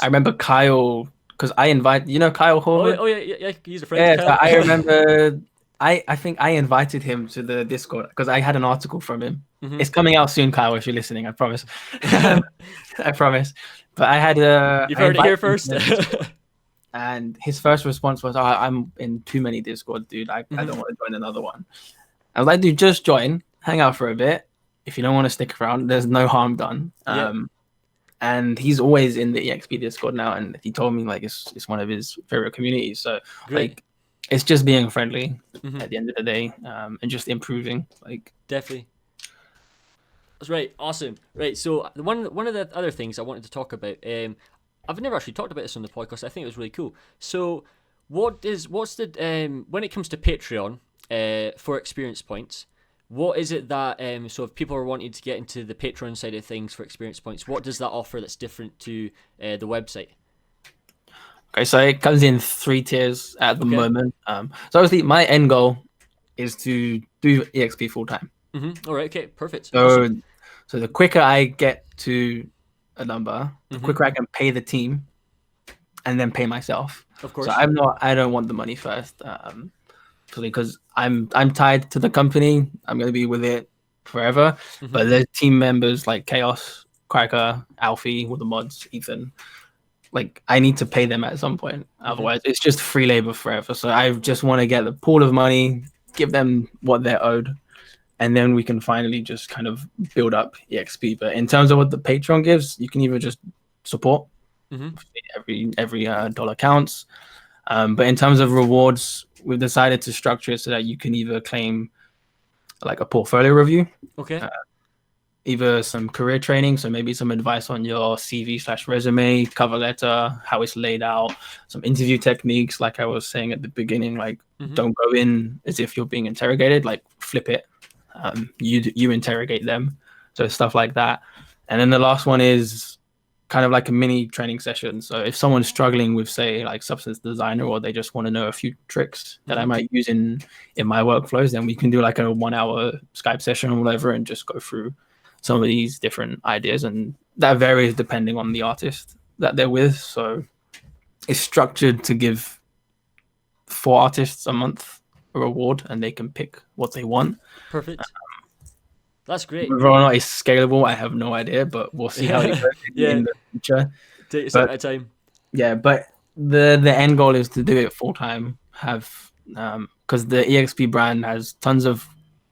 I remember Kyle, because I invite, Kyle Horwood? Oh yeah, he's a friend. Yeah, so I remember, I think I invited him to the Discord because I had an article from him. It's coming out soon, Kyle, if you're listening, I promise. I promise. But I had You've heard it here first. And his first response was, I'm in too many Discord, dude. I don't want to join another one. I was like, dude, just join, hang out for a bit. If you don't want to stick around, there's no harm done. And he's always in the EXP Discord now, and he told me, like, it's one of his favorite communities. So, Great. like, it's just being friendly Mm-hmm. at the end of the day, and just improving. Like, Definitely. That's right. Awesome. Right. So one of the other things I wanted to talk about, I've never actually talked about this on the podcast. I think it was really cool. So, what's the when it comes to Patreon, for experience points, what is it that so if people are wanting to get into the Patreon side of things for experience points, what does that offer that's different to the website? okay, so it comes in 3 tiers at the Okay. moment. So obviously my end goal is to do EXP full time. Mm-hmm. All right. Okay. Perfect. So, Awesome. so the quicker I get to a number, the Mm-hmm. quicker I can pay the team and then pay myself. Of So course. I don't want the money first, because I'm tied to the company. I'm going to be with it forever. Mm-hmm. But there's team members like Chaos, Cracker, Alfie, with the mods, Ethan. Like, I need to pay them at some point. Otherwise, it's just free labor forever. So I just want to get the pool of money, give them what they're owed, and then we can finally just kind of build up EXP. But in terms of what the Patreon gives, you can either just support. Mm-hmm. Every dollar counts. But in terms of rewards, we've decided to structure it so that you can either claim like a portfolio review, Okay. either some career training, so maybe some advice on your CV/resume, cover letter, how it's laid out, some interview techniques, like I was saying at the beginning, like Mm-hmm. don't go in as if you're being interrogated, like flip it. You interrogate them, so stuff like that. And then the last one is kind of like a mini training session. So if someone's struggling with, say, like substance designer, or they just want to know a few tricks that I might use in my workflows, then we can do like a 1 hour Skype session or whatever and just go through some of these different ideas. And that varies depending on the artist that they're with. So it's structured to give 4 artists a month a reward, and they can pick what they want. Perfect. That's great. Whether or not it's scalable, I have no idea, but we'll see how it goes in the future. Take a step at a time. Yeah, but the end goal is to do it full time. Have because the EXP brand has tons of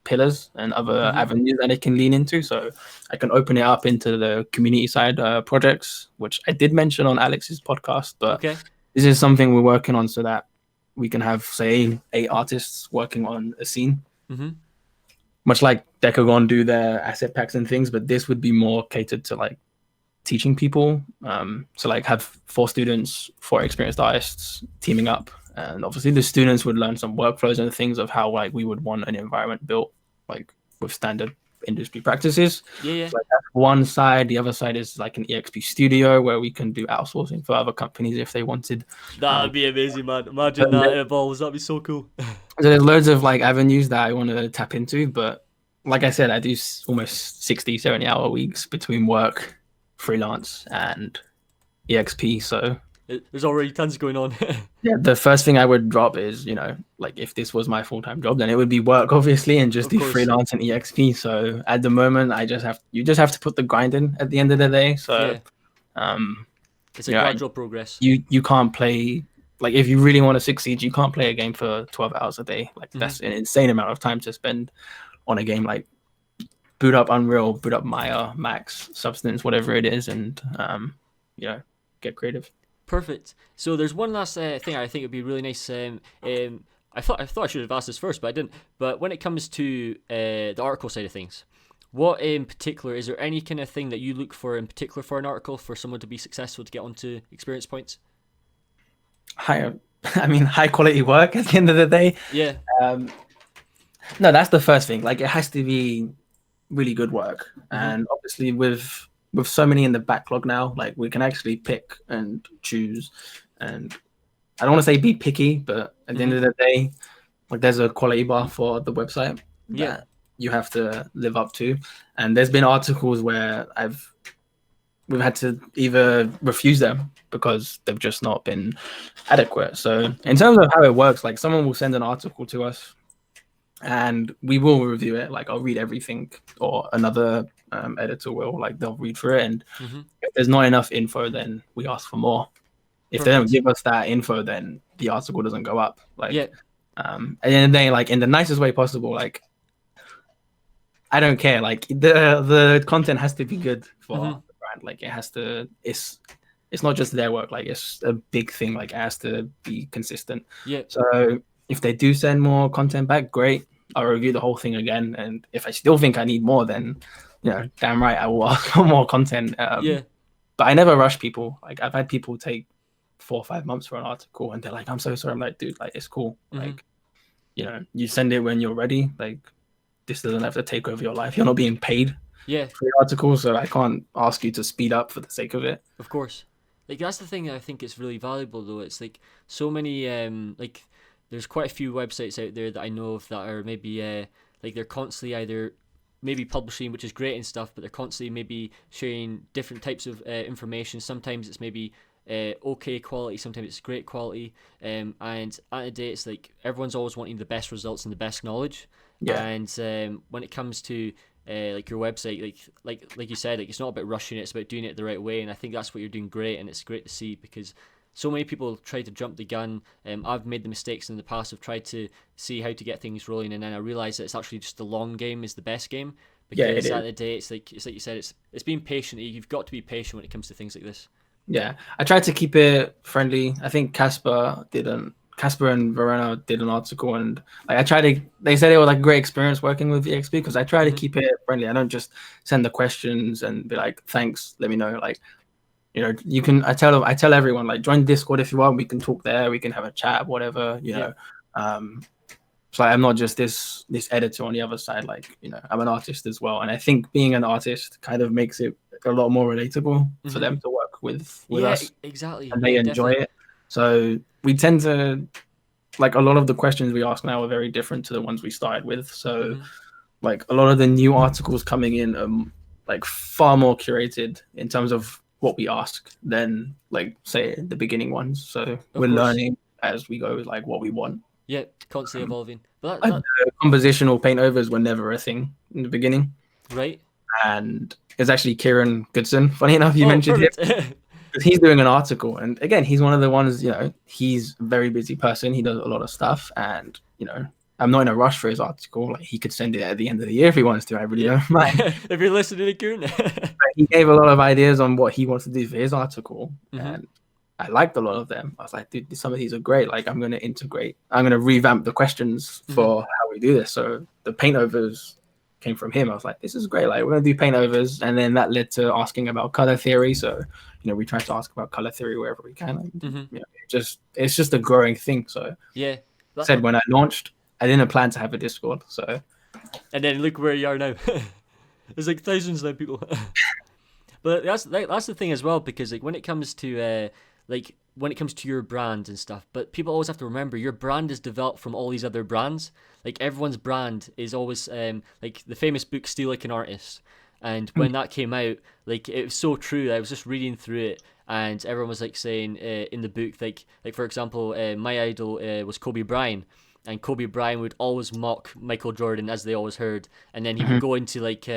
pillars and other avenues that it can lean into. So I can open it up into the community side projects, which I did mention on Alex's podcast. But this is something we're working on so that we can have, say, 8 artists working on a scene. Much like Decagon do their asset packs and things, but this would be more catered to like teaching people. So like have 4 students, 4 experienced artists teaming up, and obviously the students would learn some workflows and things of how like we would want an environment built like with standard industry practices. So like that's one side. The other side is like an EXP studio where we can do outsourcing for other companies if they wanted. That would be amazing, man. Imagine that evolves. That'd be so cool. So there's loads of like avenues that I want to tap into, but like I said, I do almost 60, 70-hour weeks between work, freelance, and EXP. So there's already tons going on. Yeah, the first thing I would drop is, like if this was my full-time job, then it would be work, obviously, and just do freelance and EXP. So at the moment, you just have to put the grind in at the end of the day. So it's a gradual progress. You can't play, like if you really want to succeed, you can't play a game for 12 hours a day. Like that's an insane amount of time to spend on a game. Like boot up Unreal, boot up Maya, Max, Substance, whatever it is, and get creative. Perfect. So there's one last thing I think would be really nice. I thought I should have asked this first, but I didn't. But when it comes to the article side of things, what in particular, is there any kind of thing that you look for in particular for an article for someone to be successful to get onto experience points? High quality work at the end of the day. Yeah. No, that's the first thing. Like it has to be really good work, and obviously with so many in the backlog now, like we can actually pick and choose. And I don't want to say be picky, but at the end of the day, like there's a quality bar for the website that you have to live up to. And there's been articles where we've had to either refuse them because they've just not been adequate. So in terms of how it works, like someone will send an article to us and we will review it. Like I'll read everything, or another editor will, like they'll read through it, and if there's not enough info, then we ask for more. If they don't give us that info, then the article doesn't go up. Like at the end of the day, like in the nicest way possible, like I don't care. Like the content has to be good for the brand. Like it has to. It's not just their work. Like it's a big thing. Like it has to be consistent. Yeah. So If they do send more content back, great. I'll review the whole thing again. And if I still think I need more, then damn right, I will ask for more content. Yeah. But I never rush people. Like I've had people take 4 or 5 months for an article, and they're like, "I'm so sorry." I'm like, "Dude, like it's cool. Like, you send it when you're ready. Like, this doesn't have to take over your life. You're not being paid Yeah. for the article, so I can't ask you to speed up for the sake of it." Of course. Like that's the thing that I think is really valuable though. It's like so many like there's quite a few websites out there that I know of that are maybe like they're constantly either maybe publishing, which is great and stuff, but they're constantly maybe sharing different types of information. Sometimes it's maybe okay quality, sometimes it's great quality, and at the end of the day, it's like everyone's always wanting the best results and the best knowledge. Yeah. And when it comes to like your website, like you said, like it's not about rushing it; it's about doing it the right way. And I think that's what you're doing great, and it's great to see because so many people try to jump the gun. I've made the mistakes in the past of tried to see how to get things rolling, and then I realised that it's actually just the long game is the best game. Because at the end of the day, it's like you said, it's being patient. You've got to be patient when it comes to things like this. Yeah, I tried to keep it friendly. I think Casper and Verona did an article, and like I tried to. They said it was like a great experience working with EXP because I try to keep it friendly. I don't just send the questions and be like, "Thanks, let me know." Like, you can. I tell everyone like, join Discord if you want. We can talk there. We can have a chat, whatever. So I'm not just this editor on the other side. Like, I'm an artist as well, and I think being an artist kind of makes it a lot more relatable for them to work with us. Exactly, and they enjoy it. So we tend to like a lot of the questions we ask now are very different to the ones we started with. So like a lot of the new articles coming in are like far more curated in terms of what we ask than like say the beginning ones. So we're learning as we go, like what we want. Yeah, constantly evolving. But compositional paint overs were never a thing in the beginning, right? And it's actually Kieran Goodson. Funny enough, you mentioned him. He's doing an article, and again, he's one of the ones. He's a very busy person. He does a lot of stuff, and I'm not in a rush for his article. Like he could send it at the end of the year if he wants to. I really don't mind. If you're listening, Kieran. He gave a lot of ideas on what he wants to do for his article, and I liked a lot of them. I was like, dude, some of these are great. Like, I'm going to revamp the questions for how we do this. So the paint overs came from him. I was like, this is great. Like, we're going to do paint overs. And then that led to asking about color theory. So, we try to ask about color theory wherever we can. It's just a growing thing. So, yeah. When I launched, I didn't plan to have a Discord. So, and then look where you are now. There's like thousands of people. But that's the thing as well, because like when it comes to your brand and stuff, but people always have to remember your brand is developed from all these other brands. Like everyone's brand is always like the famous book Steal Like an Artist. And when that came out, like it was so true. I was just reading through it, and everyone was like saying in the book, like for example, my idol was Kobe Bryant. And Kobe Bryant would always mock Michael Jordan, as they always heard. And then he would go into like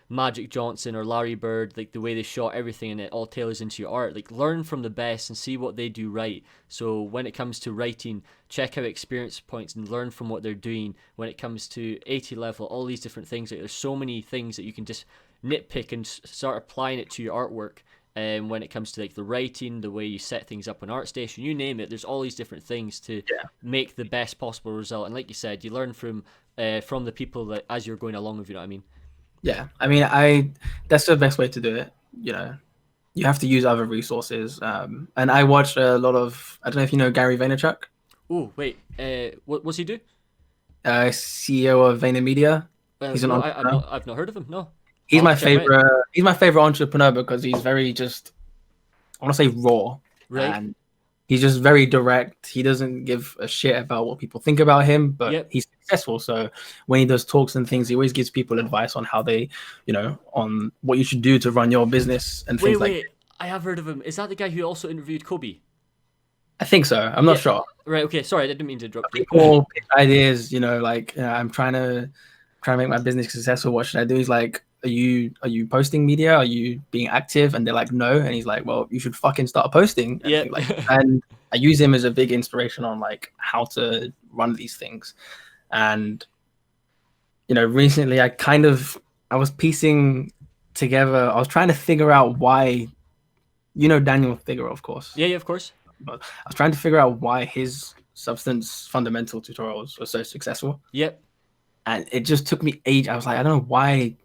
Magic Johnson or Larry Bird, like the way they shot everything, and it all tailors into your art. Like learn from the best and see what they do right. So when it comes to writing, check out experience points and learn from what they're doing. When it comes to 80 level, all these different things. Like there's so many things that you can just nitpick and start applying it to your artwork. And when it comes to like the writing, the way you set things up on ArtStation, you name it, there's all these different things to make the best possible result. And like you said, you learn from the people that as you're going along, if you know what I mean. Yeah, I mean, that's the best way to do it. You have to use other resources. And I watched a lot of, I don't know if you know Gary Vaynerchuk. Oh, wait, what's he do? CEO of VaynerMedia. He's an entrepreneur. I've not heard of him. No. He's my favorite. He's my favorite entrepreneur because he's very just, I want to say raw, right? And he's just very direct. He doesn't give a shit about what people think about him, but he's successful. So when he does talks and things, he always gives people advice on how they, on what you should do to run your business and things like that. I have heard of him. Is that the guy who also interviewed Kobe? I think so. I'm not sure. Right. Okay. Sorry, I didn't mean to interrupt you. People pick ideas, I'm trying to make my business successful. What should I do? He's like, Are you posting media? Are you being active? And they're like, no. And he's like, well, you should fucking start posting. And I use him as a big inspiration on like how to run these things. And recently I was piecing together. I was trying to figure out why, Daniel Figueroa, of course. Yeah, of course. But I was trying to figure out why his Substance fundamental tutorials were so successful. Yep. And it just took me age. I was like, I don't know why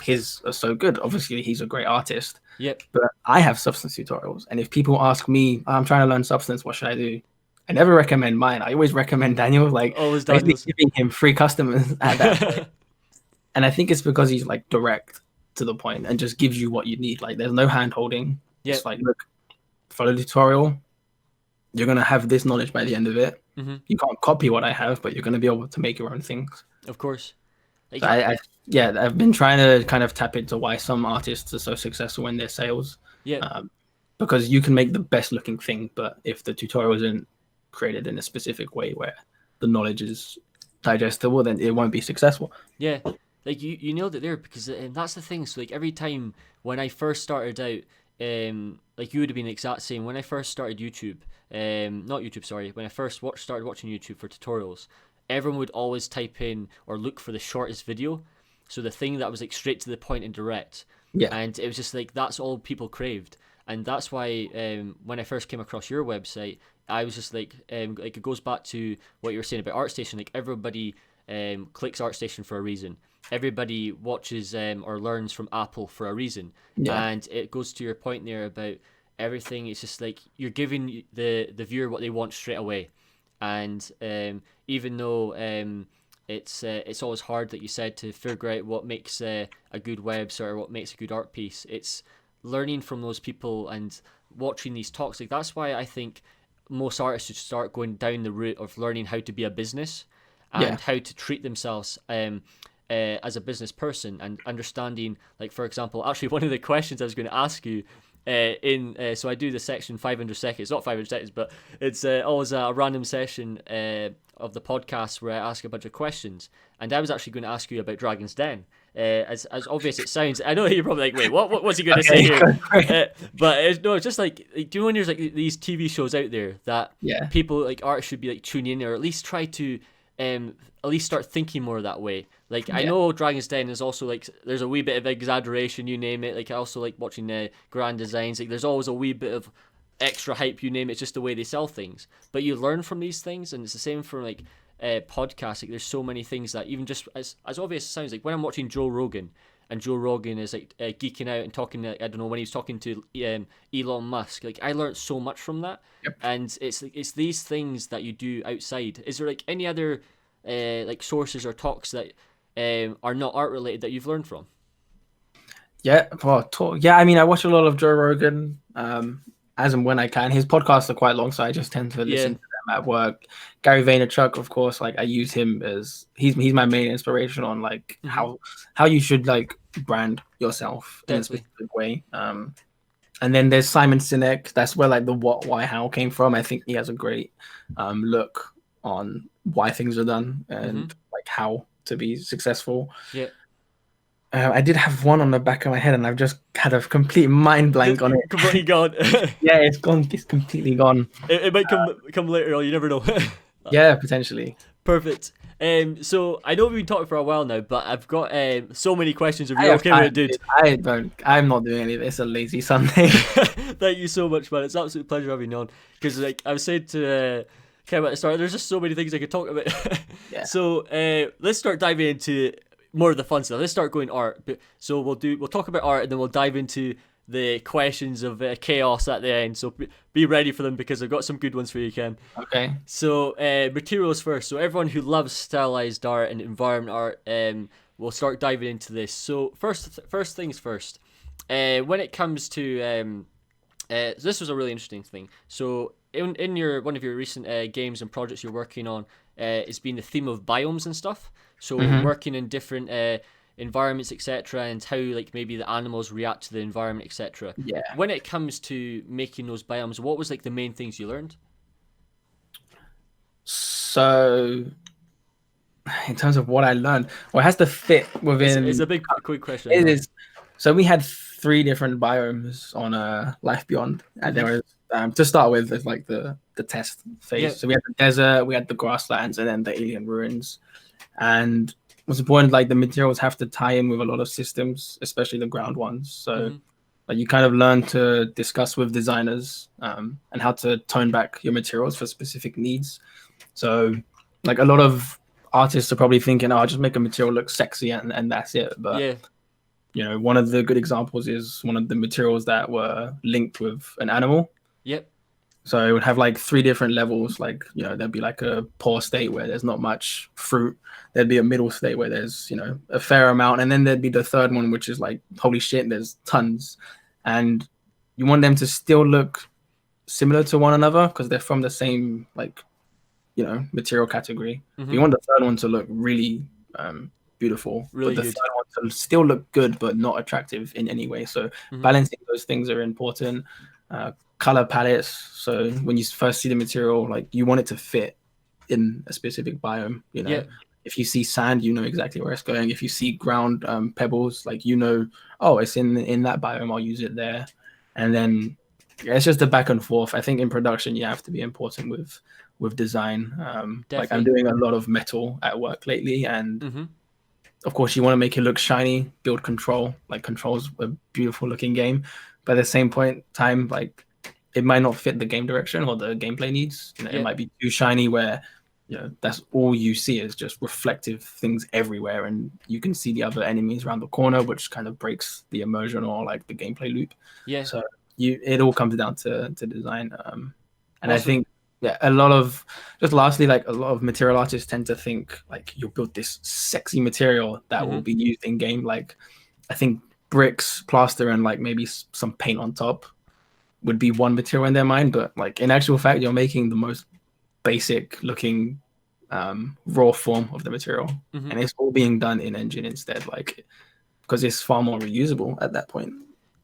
his are so good. Obviously, he's a great artist. Yep. But I have Substance tutorials. And if people ask me, I'm trying to learn Substance, what should I do? I never recommend mine. I always recommend Daniel. Like, always Daniel's giving him free customers at that point. And I think it's because he's like direct to the point and just gives you what you need. Like, there's no hand holding. Yep. It's like, look, follow the tutorial. You're going to have this knowledge by the end of it. Mm-hmm. You can't copy what I have, but you're going to be able to make your own things. Of course. So I've been trying to kind of tap into why some artists are so successful in their sales. Yeah. Because you can make the best looking thing, but if the tutorial isn't created in a specific way where the knowledge is digestible, then it won't be successful. Yeah. Like you nailed it there, because that's the thing. So like every time when I first started out, like you would have been the exact same. When I first started YouTube, not YouTube, sorry. When I first started watching YouTube for tutorials, everyone would always type in or look for the shortest video. So the thing that was like straight to the point and direct. Yeah. And it was just like, that's all people craved. And that's why when I first came across your website, I was just like it goes back to what you were saying about ArtStation. Like everybody clicks ArtStation for a reason. Everybody watches or learns from Apple for a reason. Yeah. And it goes to your point there about everything. It's just like you're giving the viewer what they want straight away. And even though it's always hard, like you said, to figure out what makes a good website or what makes a good art piece, it's learning from those people and watching these talks. Like that's why I think most artists should start going down the route of learning how to be a business and how to treat themselves as a business person, and understanding, like for example, actually one of the questions I was going to ask you so I do the section 500 seconds, not 500 seconds, but it's always a random session of the podcast where I ask a bunch of questions, and I was actually going to ask you about Dragon's Den. As obvious it sounds, I know you're probably like, wait, what's he going to say here? But it's just like, do you know when there's like these TV shows out there that people like artists should be like tuning in, or at least try to at least start thinking more that way. Like I know Dragon's Den is also like, there's a wee bit of exaggeration, you name it. Like I also like watching grand designs. Like there's always a wee bit of extra hype, you name it. It's just the way they sell things. But you learn from these things, and it's the same for like podcasts. Like there's so many things that even just as obvious as it sounds, like when I'm watching Joe Rogan, and Joe Rogan is like geeking out and talking, I don't know, when he was talking to Elon Musk, like I learned so much from that. And it's these things that you do outside. Is there like any other like sources or talks that are not art related that you've learned from? I mean, I watch a lot of Joe Rogan as and when I can. His podcasts are quite long, so I just tend to listen to them at work. Gary Vaynerchuk, of course, like I use him as he's my main inspiration on like how you should like brand yourself in a specific way. And then there's Simon Sinek. That's where like the what, why, how came from. I think he has a great look on why things are done and like how to be successful. I did have one on the back of my head, and I've just had a complete mind blank on it. Completely gone. It's gone. It's completely gone. It might come later on. You never know. Yeah, potentially. Perfect. So I know we've been talking for a while now, but I've got so many questions. If you're okay with it, dude. I'm not doing any of this. It's a lazy Sunday. Thank you so much, man. It's an absolute pleasure having you on. Because like I was saying to Kemal at the start, there's just so many things I could talk about. So let's start diving into more of the fun stuff. Let's start going art. So we'll talk about art, and then we'll dive into the questions of chaos at the end. So be ready for them, because I've got some good ones for you, Kem. Okay. So materials first. So everyone who loves stylized art and environment art, we'll start diving into this. So first things first. When it comes to this was a really interesting thing. So in one of your recent games and projects you're working on, it's been the theme of biomes and stuff. So working in different environments, etc., and how like maybe the animals react to the environment, etc. When it comes to making those biomes, what was like the main things you learned? So in terms of what I learned, well, it has to fit within. It's a big quick question. It is. So we had 3 different biomes on Life Beyond, and there was to start with, it's like the test phase. So we had the desert, we had the grasslands, and then the alien ruins. And what's important, like the materials have to tie in with a lot of systems, especially the ground ones. So Like you kind of learn to discuss with designers and how to tone back your materials for specific needs. So like a lot of artists are probably thinking, oh, I'll just make a material look sexy and that's it. But Yeah. you know, one of the good examples is one of the materials that were linked with an animal. Yep. So it would have like 3 different levels. Like, you know, there'd be like a poor state where there's not much fruit. There'd be a middle state where there's, you know, a fair amount. And then there'd be the third one, which is like, holy shit, there's tons. And you want them to still look similar to one another because they're from the same, like, you know, material category. Mm-hmm. You want the third one to look really beautiful, Really but the good. third one to still look good, but not attractive in any way. So balancing those things are important. Color palettes. So when you first see the material, like you want it to fit in a specific biome. You know, if you see sand, you know exactly where it's going. If you see ground pebbles, like you know, oh, it's in that biome. I'll use it there. And then it's just a back and forth. I think in production, you have to be important with design. Like I'm doing a lot of metal at work lately, and of course, you want to make it look shiny. Build Control. Like Control's a beautiful looking game, but at the same point, time like it might not fit the game direction or the gameplay needs. You know, it might be too shiny where, you know, that's all you see is just reflective things everywhere, and you can see the other enemies around the corner, which kind of breaks the immersion or like the gameplay loop. Yeah. So it all comes down to design. And I think lastly, like a lot of material artists tend to think like you'll build this sexy material that will be used in game. Like I think bricks, plaster, and like maybe some paint on top would be one material in their mind, but like in actual fact, you're making the most basic looking raw form of the material, and it's all being done in engine instead, like because it's far more reusable at that point.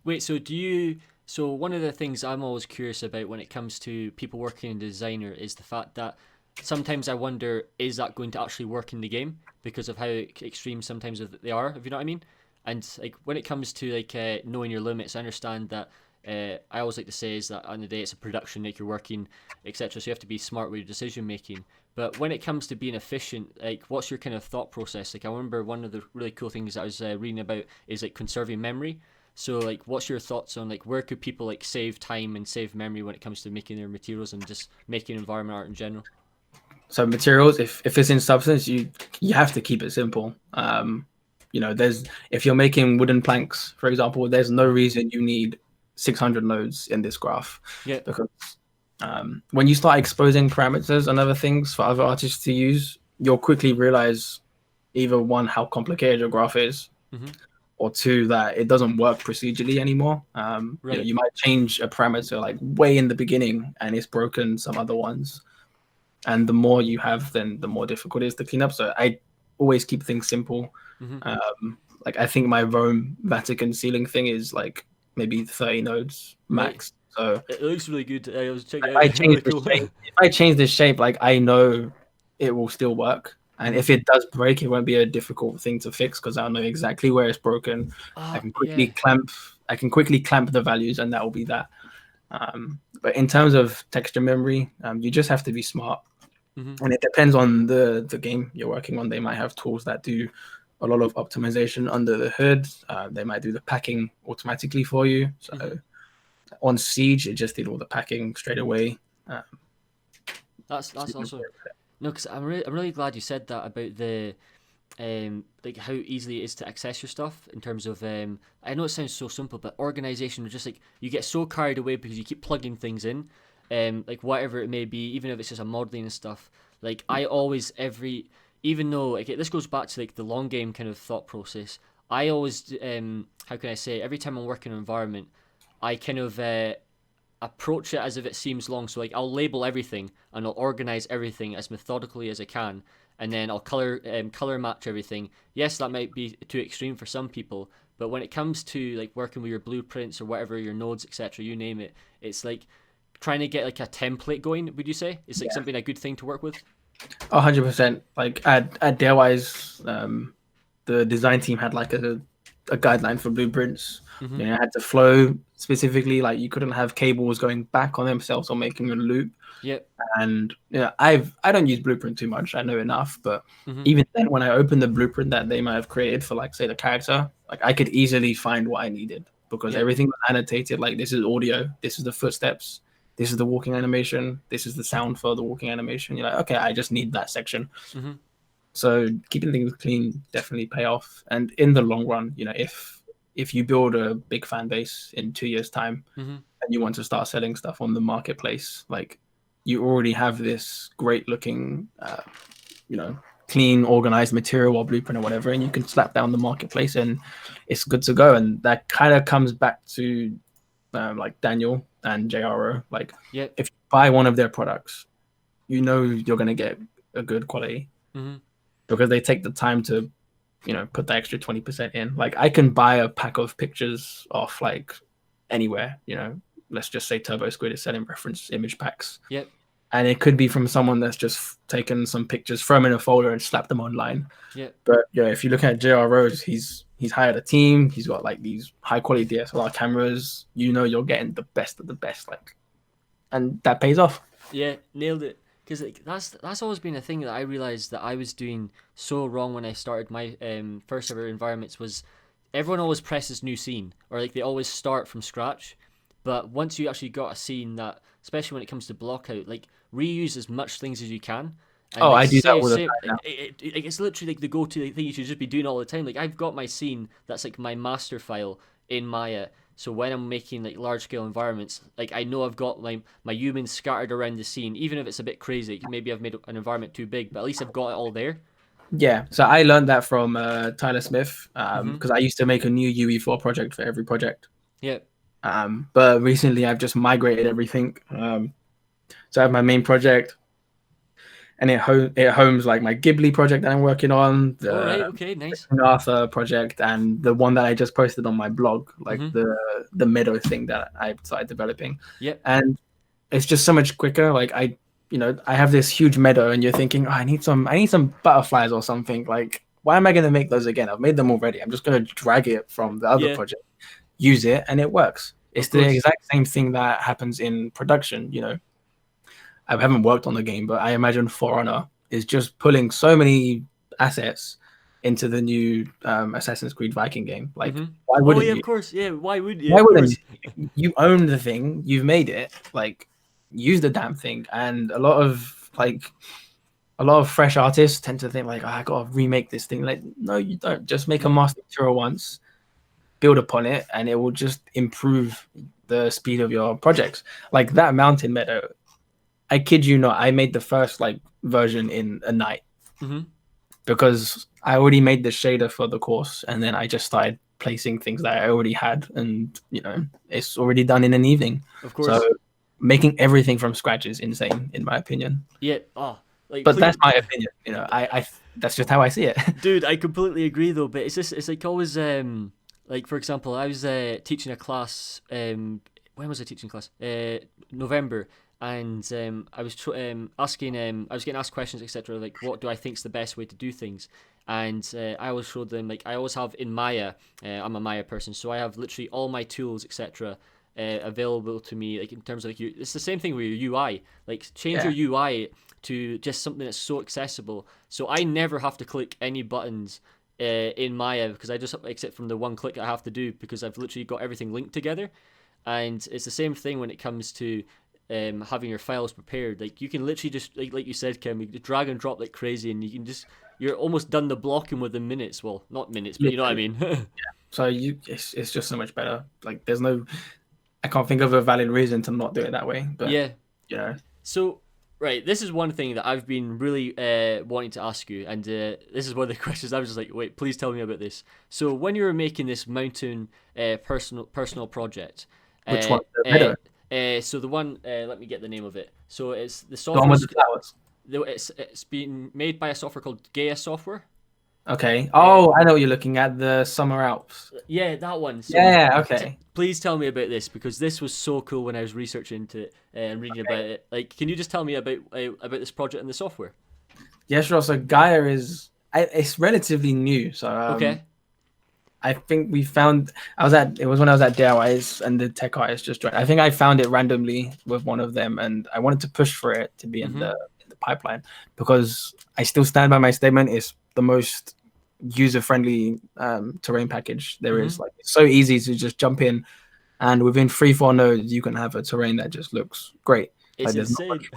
Wait, so one of the things I'm always curious about when it comes to people working in designer is the fact that sometimes I wonder, is that going to actually work in the game because of how extreme sometimes they are, if you know what I mean? And like when it comes to like knowing your limits, I understand that I always like to say is that on the day it's a production, like you're working, etc. So you have to be smart with your decision making. But when it comes to being efficient, like what's your kind of thought process? Like I remember one of the really cool things I was reading about is like conserving memory. So like what's your thoughts on like where could people like save time and save memory when it comes to making their materials and just making environment art in general? So materials, if it's in substance, you have to keep it simple. You know, if you're making wooden planks, for example, there's no reason you need 600 nodes in this graph. Yeah. Because when you start exposing parameters and other things for other artists to use, you'll quickly realize either one, how complicated your graph is, or two, that it doesn't work procedurally anymore. You know, you might change a parameter like way in the beginning and it's broken some other ones. And the more you have, then the more difficult it is to clean up. So I always keep things simple. Like I think my Rome Vatican ceiling thing is like maybe 30 nodes max. So it looks really good. I was checking. If I change this shape, like I know it will still work. And if it does break, it won't be a difficult thing to fix because I'll know exactly where it's broken. I can quickly clamp the values, and that will be that. But in terms of texture memory, you just have to be smart. And it depends on the game you're working on. They might have tools that do a lot of optimization under the hood. They might do the packing automatically for you. So on Siege, it just did all the packing straight away. That's also no, because I'm really glad you said that about the like how easily it is to access your stuff in terms of I know it sounds so simple, but organization, just like you get so carried away because you keep plugging things in, like whatever it may be, even if it's just a modeling and stuff. Like I always even though like this goes back to like the long game kind of thought process. I always how can I say, every time I'm working in an environment, I kind of approach it as if it seems long. So like I'll label everything and I'll organize everything as methodically as I can, and then I'll color match everything. Yes, that might be too extreme for some people, but when it comes to like working with your blueprints or whatever, your nodes, etc., you name it, it's like trying to get like a template going. Would you say it's like something a good thing to work with? 100%. Like at Darewise, the design team had like a guideline for blueprints. You know, it had to flow specifically. Like you couldn't have cables going back on themselves or making a loop. Yep. And yeah, I don't use Blueprint too much. I know enough, but even then, when I opened the blueprint that they might have created for, like, say, the character, like I could easily find what I needed. because everything was annotated. Like, this is audio, this is the footsteps, this is the walking animation, this is the sound for the walking animation. You're like, okay, I just need that section. So keeping things clean definitely pay off. And in the long run, if you build a big fan base in 2 years' time and you want to start selling stuff on the marketplace, like, you already have this great looking, clean, organized material or blueprint or whatever, and you can slap down the marketplace and it's good to go. And that kind of comes back to like Daniel and JRO. Like, if you buy one of their products, you're going to get a good quality because they take the time to put the extra 20% in. Like, I can buy a pack of pictures off like anywhere, let's just say Turbo Squid is selling reference image packs. And it could be from someone that's just taken some pictures, throw them in a folder and slapped them online. But if you look at JROs, he's hired a team. He's got like these high quality DSLR cameras. You're getting the best of the best, like, and that pays off. Yeah, nailed it. Because that's always been a thing that I realized that I was doing so wrong when I started my first ever environments. Was everyone always presses new scene, or like they always start from scratch. But once you actually got a scene that, especially when it comes to block out, like, reuse as much things as you can. And I do that all the time now. It's literally like the go-to thing you should just be doing all the time. Like, I've got my scene that's like my master file in Maya. So when I'm making like large-scale environments, like, I know I've got my humans scattered around the scene, even if it's a bit crazy. Maybe I've made an environment too big, but at least I've got it all there. Yeah, so I learned that from Tyler Smith because I used to make a new UE4 project for every project. But recently I've just migrated everything. So I have my main project, and it homes like my Ghibli project that I'm working on, the nice Arthur project, and the one that I just posted on my blog, like the Meadow thing that I started developing. And it's just so much quicker. Like, I have this huge meadow, and you're thinking, I need some butterflies or something. Like, why am I going to make those again? I've made them already. I'm just going to drag it from the other project, use it, and it works. It's the exact same thing that happens in production. I haven't worked on the game, but I imagine For Honor is just pulling so many assets into the new Assassin's Creed Viking game. Like, why wouldn't you? Of course. Yeah, why would you? Why wouldn't you? You own the thing. You've made it. Like, use the damn thing. And a lot of fresh artists tend to think like, I gotta remake this thing. Like, no, you don't. Just make a master material once, build upon it, and it will just improve the speed of your projects. Like that mountain meadow, I kid you not, I made the first like version in a night because I already made the shader for the course, and then I just started placing things that I already had, and it's already done in an evening. Of course. So making everything from scratch is insane, in my opinion. That's my opinion. I that's just how I see it. Dude, I completely agree though. But it's like always like, for example, I was teaching a class. When was I teaching class? November. And I was asking, I was getting asked questions, etc. Like, what do I think is the best way to do things? And I always showed them, like, I always have in Maya. I'm a Maya person, so I have literally all my tools, etc. Available to me. Like, in terms of, like, it's the same thing with your UI. Like, change your UI to just something that's so accessible. So I never have to click any buttons in Maya, because I just, except from the one click I have to do, because I've literally got everything linked together. And it's the same thing when it comes to having your files prepared. Like, you can literally just, like you said, Kem, you drag and drop like crazy, and you're almost done the blocking within minutes. Well, not minutes, but you know what I mean. So it's just so much better. Like, I can't think of a valid reason to not do it that way. But So right, this is one thing that I've been really wanting to ask you, and this is one of the questions I was just like, wait, please tell me about this. So when you were making this mountain personal project, which one? So the one, let me get the name of it. So it's the software. The one with the flowers. It's been made by a software called Gaea Software. Okay. Oh, I know what you're looking at. The Summer Alps. Yeah, that one. So okay. Please tell me about this, because this was so cool when I was researching into it and reading about it. Like, can you just tell me about this project and the software? Yeah, sure. So Gaea it's relatively new. So okay. I think it was when I was at DIYs and the tech artist just joined. I think I found it randomly with one of them, and I wanted to push for it to be in the pipeline, because I still stand by my statement. It's the most user-friendly terrain package there is. Like, it's so easy to just jump in, and within 3-4 nodes you can have a terrain that just looks great. It's like there's not insane.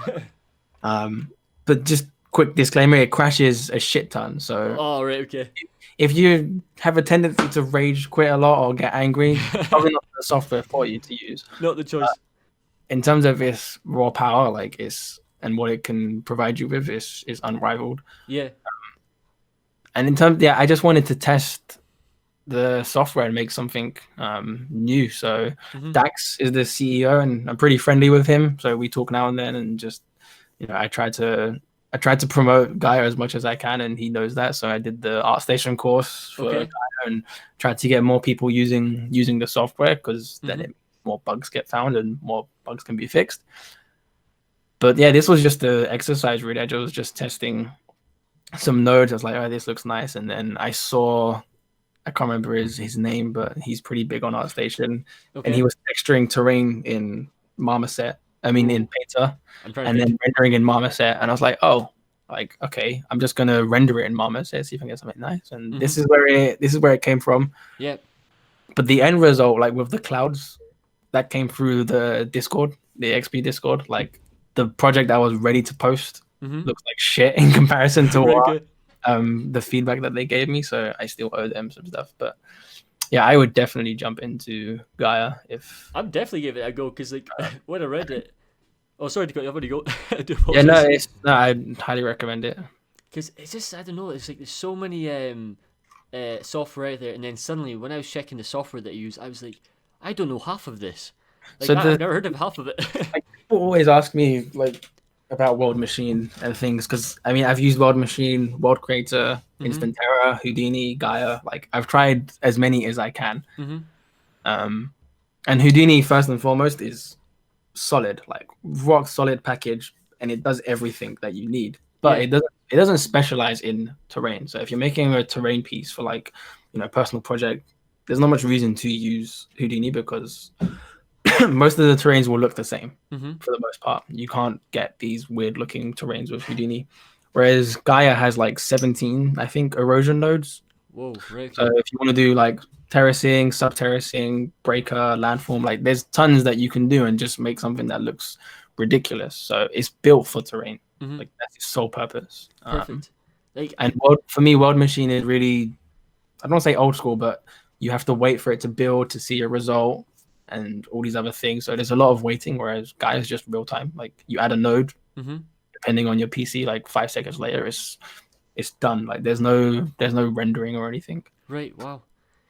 much but just quick disclaimer, it crashes a shit ton. So Oh, right, okay. if you have a tendency to rage quit a lot or get angry, probably not the software for you to use. Not the choice. In terms of its raw power, like and what it can provide you with is unrivaled. Yeah. And in terms, I just wanted to test the software and make something new. So Dax is the CEO, and I'm pretty friendly with him. So we talk now and then, and just I tried to promote Gaea as much as I can, and he knows that. So I did the ArtStation course for Gaea and tried to get more people using the software, because then more bugs get found and more bugs can be fixed. But yeah, this was just the exercise really. I was just testing some nodes. I was like, oh, this looks nice. And then I saw, I can't remember his name, but he's pretty big on ArtStation. And he was texturing terrain in Marmoset. I mean, in Painter, and then rendering in Marmoset. And I was like, oh, like, okay, I'm just gonna render it in Marmoset, see if I can get something nice. And this is where it came from. Yeah. But the end result, like with the clouds, that came through the Discord, the XP Discord. Like, the project that was ready to post looks like shit in comparison to what, the feedback that they gave me. So I still owe them some stuff. But yeah, I would definitely jump into Gaea if. I'm definitely giving it a go, because like when I read it. Oh, sorry to cut you off. Already go. Yeah, no, I'd highly recommend it. Because it's just, I don't know. It's like there's so many software out there, and then suddenly when I was checking the software that I use, I was like, I don't know half of this. Like, So I've never heard of half of it. like, people always ask me like about World Machine and things, because I mean, I've used World Machine, World Creator, Instant Terra, Houdini, Gaea. Like, I've tried as many as I can. And Houdini, first and foremost, is solid, like rock solid package, and it does everything that you need. But it doesn't specialize in terrain. So if you're making a terrain piece for like personal project, there's not much reason to use Houdini, because most of the terrains will look the same for the most part. You can't get these weird looking terrains with Houdini. Whereas Gaea has like 17, I think, erosion nodes. Whoa, right. So if you want to do like terracing, sub-terracing, breaker, landform, like there's tons that you can do and just make something that looks ridiculous. So it's built for terrain. Like, that's its sole purpose. Perfect. For me, World Machine is really, I don't want to say old school, but you have to wait for it to build to see a result and all these other things. So there's a lot of waiting, whereas Gaea is just real time. Like, you add a node, depending on your PC, like 5 seconds later, it's done. Like, there's no rendering or anything. Right. Wow.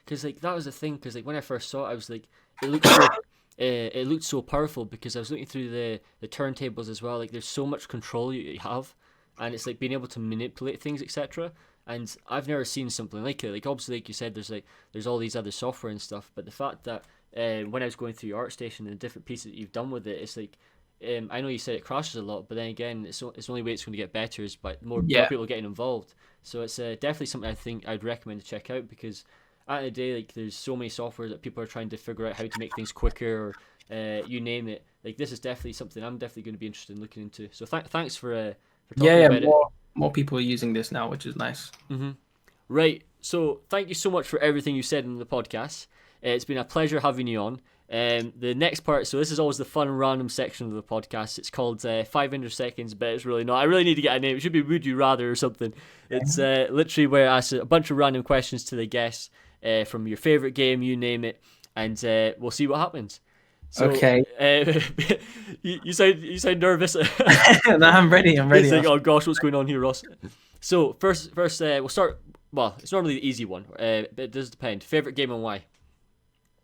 Because like that was the thing. Because like when I first saw it, I was like, it looked so powerful, because I was looking through the turntables as well. Like, there's so much control you have, and it's like being able to manipulate things, etc. And I've never seen something like it. Like, obviously, like you said, there's all these other software and stuff. But the fact that when I was going through your ArtStation and the different pieces that you've done with it, it's like, I know you said it crashes a lot, but then again, it's the only way it's going to get better is by more people getting involved. So it's definitely something I think I'd recommend to check out, because at the end of the day, like, there's so many software that people are trying to figure out how to make things quicker, or you name it. Like, this is definitely something I'm definitely going to be interested in looking into. So thanks for talking about it. More people are using this now, which is nice. Right. So thank you so much for everything you said in the podcast. It's been a pleasure having you on. The next part, so this is always the fun random section of the podcast. It's called 500 seconds, but it's really not. I really need to get a name. It should be Would You Rather or something. It's literally where I ask a bunch of random questions to the guests from your favorite game, you name it, and we'll see what happens. So, okay. You sound nervous. No, I'm ready. It's like, oh gosh, what's going on here, Ross? So first, we'll start. Well, it's normally the easy one, but it does depend. Favorite game and why?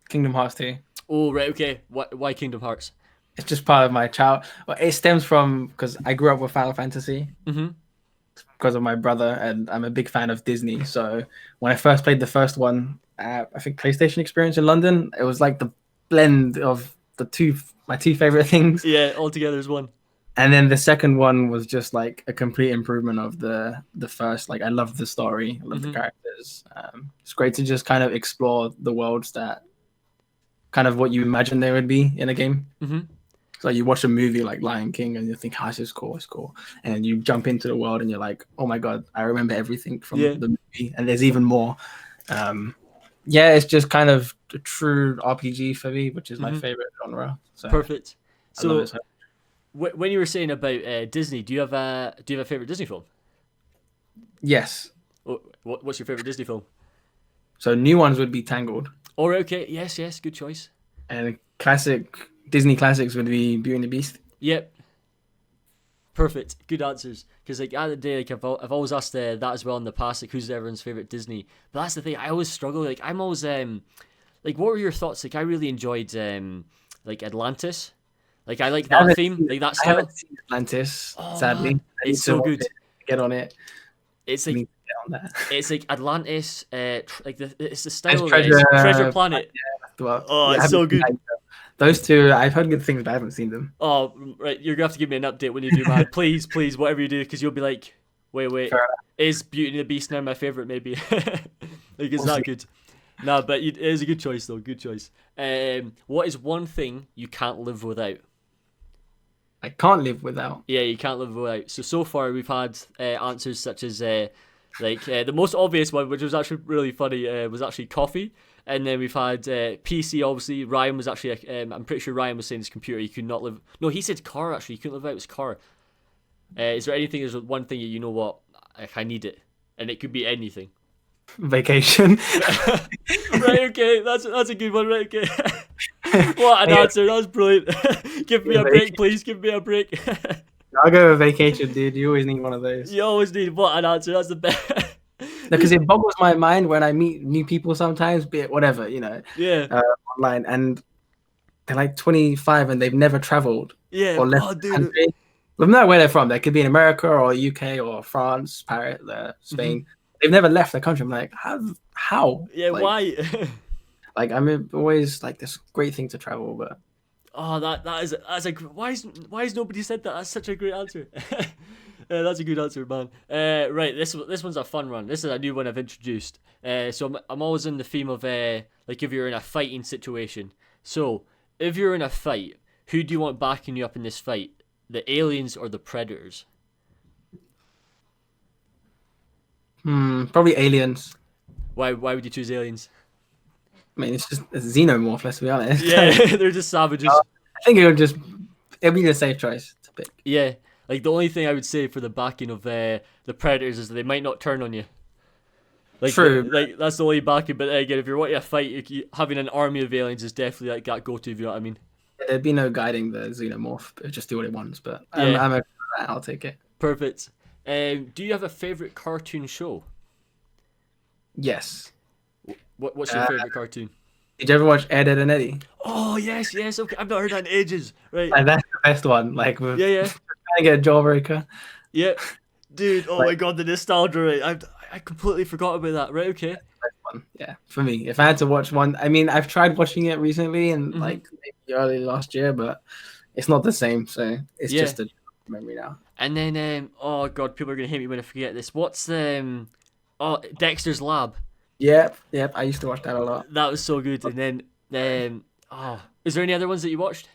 Kingdom Hearts 2. Oh, right, okay. Why Kingdom Hearts? It's just part of my child. Well, it stems from, because I grew up with Final Fantasy because of my brother, and I'm a big fan of Disney. So when I first played the first one, I think PlayStation Experience in London, it was like the blend of my two favorite things. Yeah, all together as one. And then the second one was just like a complete improvement of the first. Like, I love the story, I love the characters. It's great to just kind of explore the worlds that kind of what you imagine they would be in a game. So you watch a movie like Lion King and you think, "Oh, this is cool, it's cool," and then you jump into the world and you're like, "Oh my god, I remember everything from Yeah. the movie," and there's even more. Yeah, it's just kind of a true RPG for me, which is my favorite genre. So Perfect. I love So it so when you were saying about Disney, do you have a favorite Disney film? yes. What's your favorite Disney film? So new ones would be Tangled, All right, okay, yes, good choice. and classic Disney classics would be Beauty and the Beast. Yep, perfect, good answers. Because like at the day, like I've always asked that as well in the past, like who's everyone's favorite Disney. But that's the thing, I always struggle. Like I'm always like what were your thoughts? Like I really enjoyed like Atlantis. Like I like that theme, like that I style. haven't seen Atlantis, Oh, sadly. man, I need it's to so watch good. it, get on it. It's I like need to get on that. it's like Atlantis, like it's the There's style of it. It's Treasure Planet. Well, Oh, yeah, I it's so haven't seen good. that. Those two, I've heard good things, but I haven't seen them. Oh, right. You're gonna have to give me an update when you do, man. Please, whatever you do, because you'll be like, wait, Fair is Beauty and the Beast now my favorite? Maybe. Like it's We'll that see. good. No, but it is a good choice though. Good choice. What is one thing you can't live without? I can't live without. Yeah, you can't live without. So far we've had answers such as the most obvious one, which was actually really funny, was actually coffee. And then we've had PC, obviously. Ryan was actually, I'm pretty sure Ryan was saying his computer, you could not live. No, he said car, actually. You couldn't live without his car. Is there anything, is one thing that you know what, like, I need it? And it could be anything. Vacation. Right, okay, that's a good one, right, okay. What an answer, that was brilliant. Give me a break, please, give me a break. I'll go with vacation, dude. You always need one of those. You always need, what an answer, that's the best. Because it boggles my mind when I meet new people sometimes, be it whatever, Yeah, online, and they're like 25 and they've never traveled yeah, or left oh, the dude. country. Well, no, where they're from. They could be in America or UK or France, Paris, Spain. They've never left the country. I'm like, how? Yeah, like, why? Like, I'm always like, this great thing to travel, but Oh, that's a why is nobody said that? That's such a great answer. That's a good answer, man. Right, this one's a fun one. This is a new one I've introduced. So I'm always in the theme of like if you're in a fighting situation. So if you're in a fight, who do you want backing you up in this fight? The aliens or the predators? probably aliens. Why would you choose aliens? I mean, it's just a xenomorph, let's be honest. Yeah, they're just savages. I think it'll be a safe choice to pick. Yeah, like the only thing I would say for the backing of the predators is that they might not turn on you. Like, True. Like that's the only backing. But again, if you're wanting a fight, having an army of aliens is definitely like that go-to. If you know what I mean. There'd be no guiding the xenomorph. It'd just do what it wants. But Yeah. I'm okay with that. I'll take it. Perfect. Do you have a favorite cartoon show? Yes. What's your favorite cartoon? Did you ever watch Ed, Ed and Eddie? Oh yes. Okay, I've not heard that in ages. Right. And that's the best one. Like, with Yeah. trying to get a jawbreaker. Yeah. Dude. Oh my god, the nostalgia. Right. I completely forgot about that. Right. Okay. One. Yeah, for me. If I had to watch one, I mean, I've tried watching it recently and like maybe early last year, but it's not the same. So it's just a memory now. And then oh god, people are gonna hate me when I forget this. What's Dexter's Lab? Yep. I used to watch that a lot. That was so good. And then is there any other ones that you watched?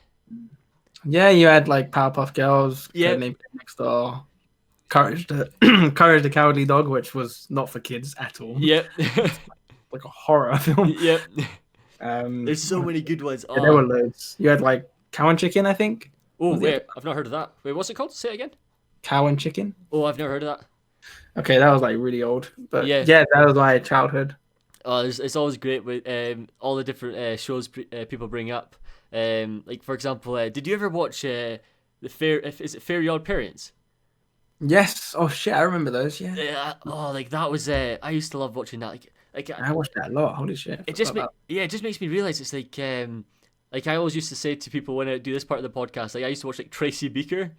Yeah, you had like Powerpuff Girls, Yep. Codename Next Door, Courage the Courage the Cowardly Dog, which was not for kids at all. Yep. Like a horror film. Yep. Um, There's so many good ones. yeah, there were loads. You had like Cow and Chicken, I think. Oh wait, I've not heard of that. Wait, what's it called? Say it again. Cow and Chicken. Oh, I've never heard of that. Okay, that was like really old, but Yeah. yeah, that was my childhood. Oh, it's always great with all the different shows people bring up. Like for example, did you ever watch is it Fairy Odd Parents? Yes. Oh shit, I remember those. Yeah, Like that was I used to love watching that. Like I watched that a lot. Holy shit. it just it just makes me realize it's like I always used to say to people when I do this part of the podcast, like I used to watch like Tracy Beaker,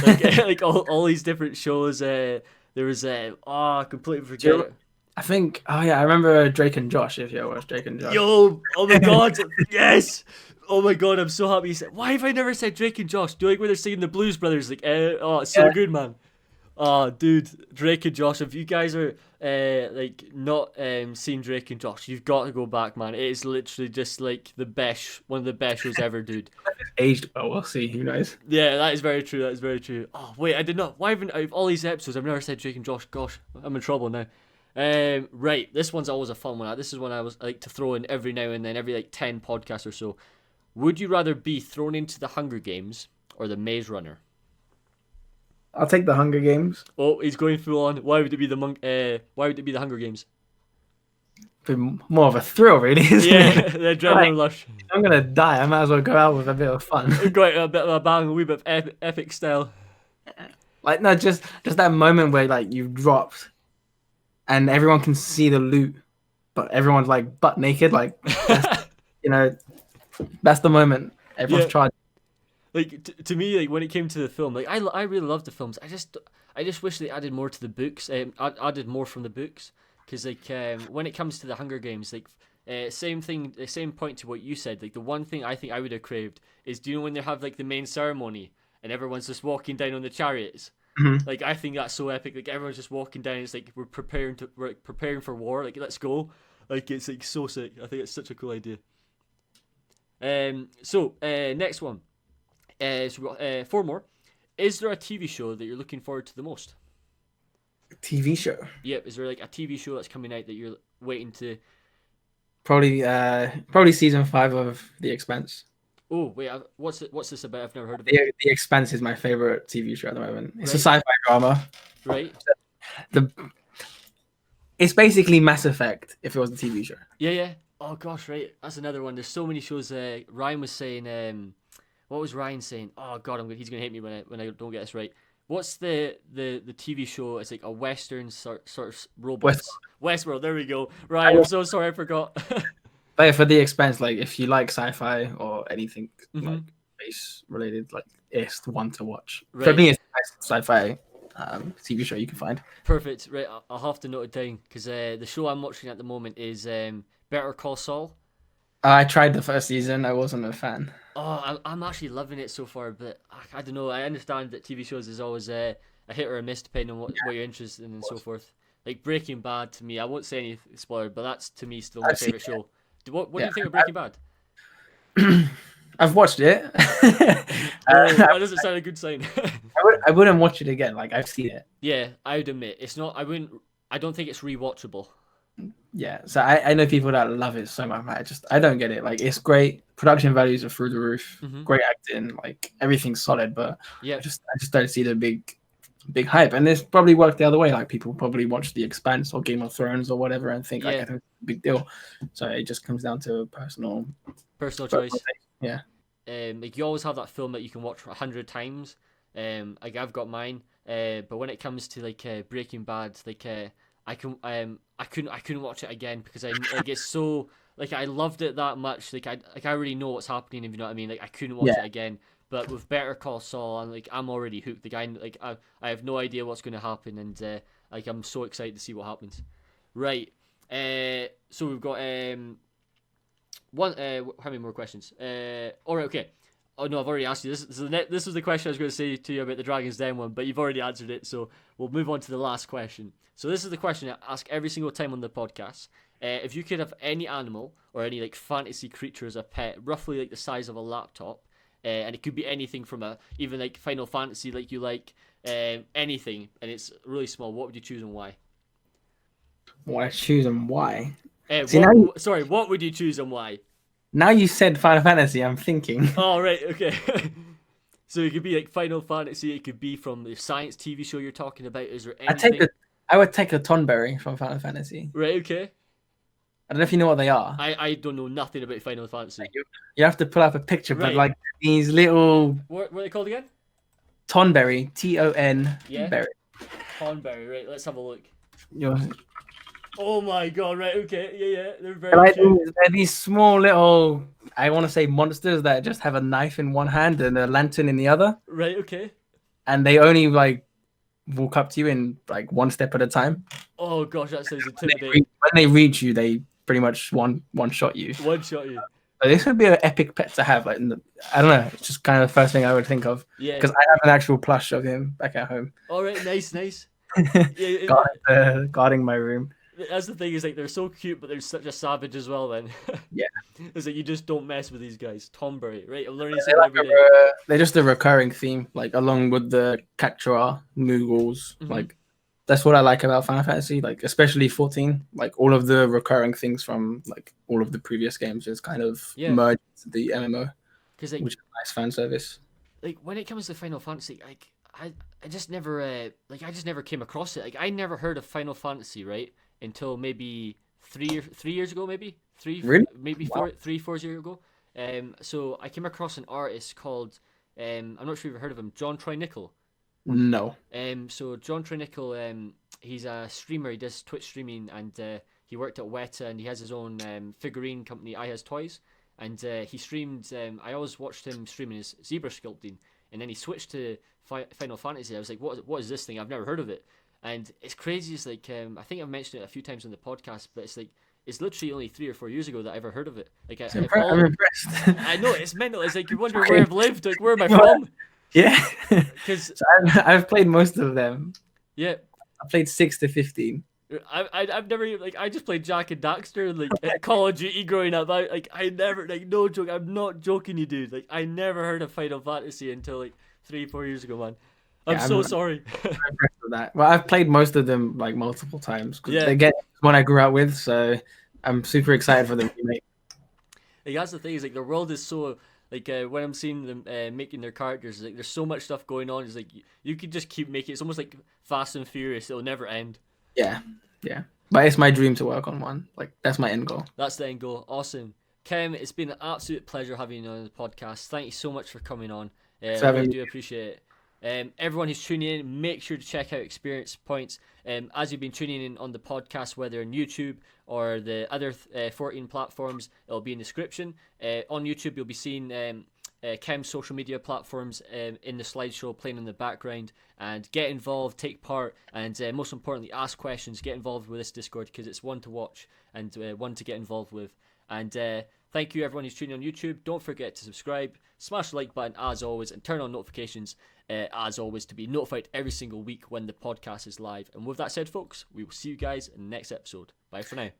like like all these different shows. There was I completely forget it. I think. Oh yeah, I remember Drake and Josh. If you ever watched Drake and Josh. Yo, oh my god, yes. Oh my god, I'm so happy you said. Why have I never said Drake and Josh? Do you like when they're singing the Blues Brothers? Like, oh, it's so good, man. Oh, dude, Drake and Josh. If you guys are like not seen Drake and Josh, you've got to go back, man. It is literally just like one of the best shows ever, dude. Aged well, we'll see. Who knows? Yeah, that is very true. That is very true. Oh wait, I did not. Why haven't out of all these episodes I've never said Drake and Josh? Gosh, I'm in trouble now. Right, this one's always a fun one. This is one I like to throw in every now and then, every like 10 podcasts or so. Would you rather be thrown into the Hunger Games or the Maze Runner? I'll take the Hunger Games. Oh, he's going full on. Why would it be Why would it be the Hunger Games? Be more of a thrill, really, isn't Yeah, it? the adrenaline rush. I'm gonna die. I might as well go out with a bit of fun. Got a bit of a bang, a wee bit of epic style. Like no, just that moment where like you've dropped, and everyone can see the loot, but everyone's like butt naked. Like that's, that's the moment everyone's tried. Like to me, like when it came to the film, like I really loved the films. I just wish they added more to the books. Added more from the books, because like when it comes to the Hunger Games, like same thing, the same point to what you said. Like the one thing I think I would have craved is, do you know when they have like the main ceremony and everyone's just walking down on the chariots? Mm-hmm. Like I think that's so epic. Like everyone's just walking down. It's like we're preparing for war. Like let's go. Like it's like so sick. I think it's such a cool idea. So next one. So we've got 4 more. Is there a TV show that you're looking forward to the most? TV show. Yep. Is there like a TV show that's coming out that you're waiting to? Probably season 5 of The Expanse. Oh wait, what's this about? I've never heard of it. The Expanse is my favorite TV show at the moment. It's a sci-fi drama. Right. It's basically Mass Effect if it was a TV show. Yeah. Oh gosh, right. That's another one. There's so many shows. Ryan was saying. What was Ryan saying? Oh god, he's gonna hate me when I don't get this right. What's the TV show? It's like a Western sort of robots. Westworld. There we go. Ryan, I'm so sorry I forgot. But yeah, for The Expanse, like if you like sci-fi or anything like space related, like it's the one to watch. Right. For me, it's the best sci-fi TV show you can find. Perfect. Right, I'll have to note it down because the show I'm watching at the moment is Better Call Saul. I tried the first season. I wasn't a fan. Oh, I'm actually loving it so far, but I don't know. I understand that TV shows is always a hit or a miss depending on what you're interested in and so forth. Like Breaking Bad to me, I won't say any spoiler, but that's to me still my favorite show. What do you think of Breaking Bad? I've watched it. That doesn't sound a good sign. I wouldn't watch it again. Like I've seen it. Yeah, I would admit it's not. I don't think it's rewatchable. Yeah, so I know people that love it so much. I don't get it. Like it's great. Production values are through the roof. Great acting. Like everything's solid. But yeah, I just don't see the big hype. And this probably worked the other way. Like people probably watch The Expanse or Game of Thrones or whatever and think like I think it's a big deal. So it just comes down to personal choice. Yeah. Like you always have that film that you can watch 100 times. Like I've got mine. But when it comes to like Breaking Bad, like I couldn't watch it again because I it's so like I loved it that much. Like I already know what's happening, if you know what I mean. Like I couldn't watch it again. But with Better Call Saul, I'm already hooked. The guy, like I have no idea what's going to happen, and like I'm so excited to see what happens. Right. So we've got one. How many more questions? All right. Okay. Oh no, I've already asked you this. This was the question I was going to say to you about the Dragon's Den one, but you've already answered it. So we'll move on to the last question. So this is the question I ask every single time on the podcast. If you could have any animal or any like fantasy creature as a pet, roughly like the size of a laptop, and it could be anything from even like Final Fantasy, like you like anything, and it's really small. What would you choose and why? What I choose and why? What would you choose and why? Now you said Final Fantasy, I'm thinking. Oh right, okay. So it could be like Final Fantasy. It could be from the science TV show you're talking about. Is there anything? I would take a Tonberry from Final Fantasy. Right, okay. I don't know if you know what they are. I don't know nothing about Final Fantasy. You have to pull up a picture, but like these little... What are they called again? Tonberry. T-O-N. Yeah. Berry. Tonberry, right, let's have a look. You're... Oh my god, right, okay. Yeah. They're very cute. They're these small little, I want to say monsters that just have a knife in one hand and a lantern in the other. Right, okay. And they only like walk up to you in like one step at a time. Oh gosh, that sounds intimidating. When they reach you, they pretty much one shot you. One shot you. This would be an epic pet to have. Like, I don't know. It's just kind of the first thing I would think of. Yeah. Because I have an actual plush of him back at home. All right, nice. Yeah, guarding my room. that's the thing, is like they're so cute, but they're such a savage as well. Then Yeah, it's like you just don't mess with these guys. Tombury, right? I'm learning they're, something like every day. they're just a recurring theme, like along with the Cactuar, Moogles. Mhm. Like that's what I like about Final Fantasy, like especially 14. Like all of the recurring things from like all of the previous games just kind of Yeah. merged into the MMO, Because like which is a nice fan service. when it comes to Final Fantasy, like I just never I just never came across it. Like I never heard of Final Fantasy, right, until maybe 3 years ago, maybe Really? maybe Wow. 4 years ago. So I came across an artist called I'm not sure if you've heard of him, John Troy Nickel. No. So John Troy Nickel, he's a streamer. He does Twitch streaming, and he worked at Weta, and he has his own figurine company, I Has Toys. And he streamed. I always watched him streaming his zebra sculpting, and then he switched to Final Fantasy. I was like, what is this thing? I've never heard of it. And it's crazy. It's like I think I've mentioned it a few times on the podcast, but it's like it's literally only 3 or 4 years ago that I ever heard of it. Like I'm impressed. I know it's mental. It's like you wonder where I've lived, like where am I from? Yeah. Because So I've played most of them. yeah. I played 6 to 15. I've never like I just played Jack and Daxter like at Call of Duty growing up. I never, like, no joke, I'm not joking you, dude. Like I never heard of Final Fantasy until like 3-4 years ago, man. I'm Yeah, so sorry. I'm impressed with that. Well, I've played most of them like multiple times. Yeah. Again, it's one I grew up with, so I'm super excited for the remake. Like that's the thing, is like the world is so like when I'm seeing them making their characters, like there's so much stuff going on. It's like you could just keep making. It's almost like Fast and Furious. It'll never end. Yeah. But it's my dream to work on one. Like that's my end goal. That's the end goal. Awesome. Kem, it's been an absolute pleasure having you on the podcast. Thank you so much for coming on. I really do appreciate it. Everyone who's tuning in, make sure to check out Experience Points. As you've been tuning in on the podcast, whether on YouTube or the other 14 platforms, it'll be in the description. On YouTube, you'll be seeing Kem's social media platforms in the slideshow playing in the background. And get involved, take part, and most importantly, ask questions. Get involved with this Discord because it's one to watch and one to get involved with. And thank you everyone who's tuning on YouTube. Don't forget to subscribe, smash the like button as always, and turn on notifications as always to be notified every single week when the podcast is live. And with that said, folks, we will see you guys in the next episode. Bye for now.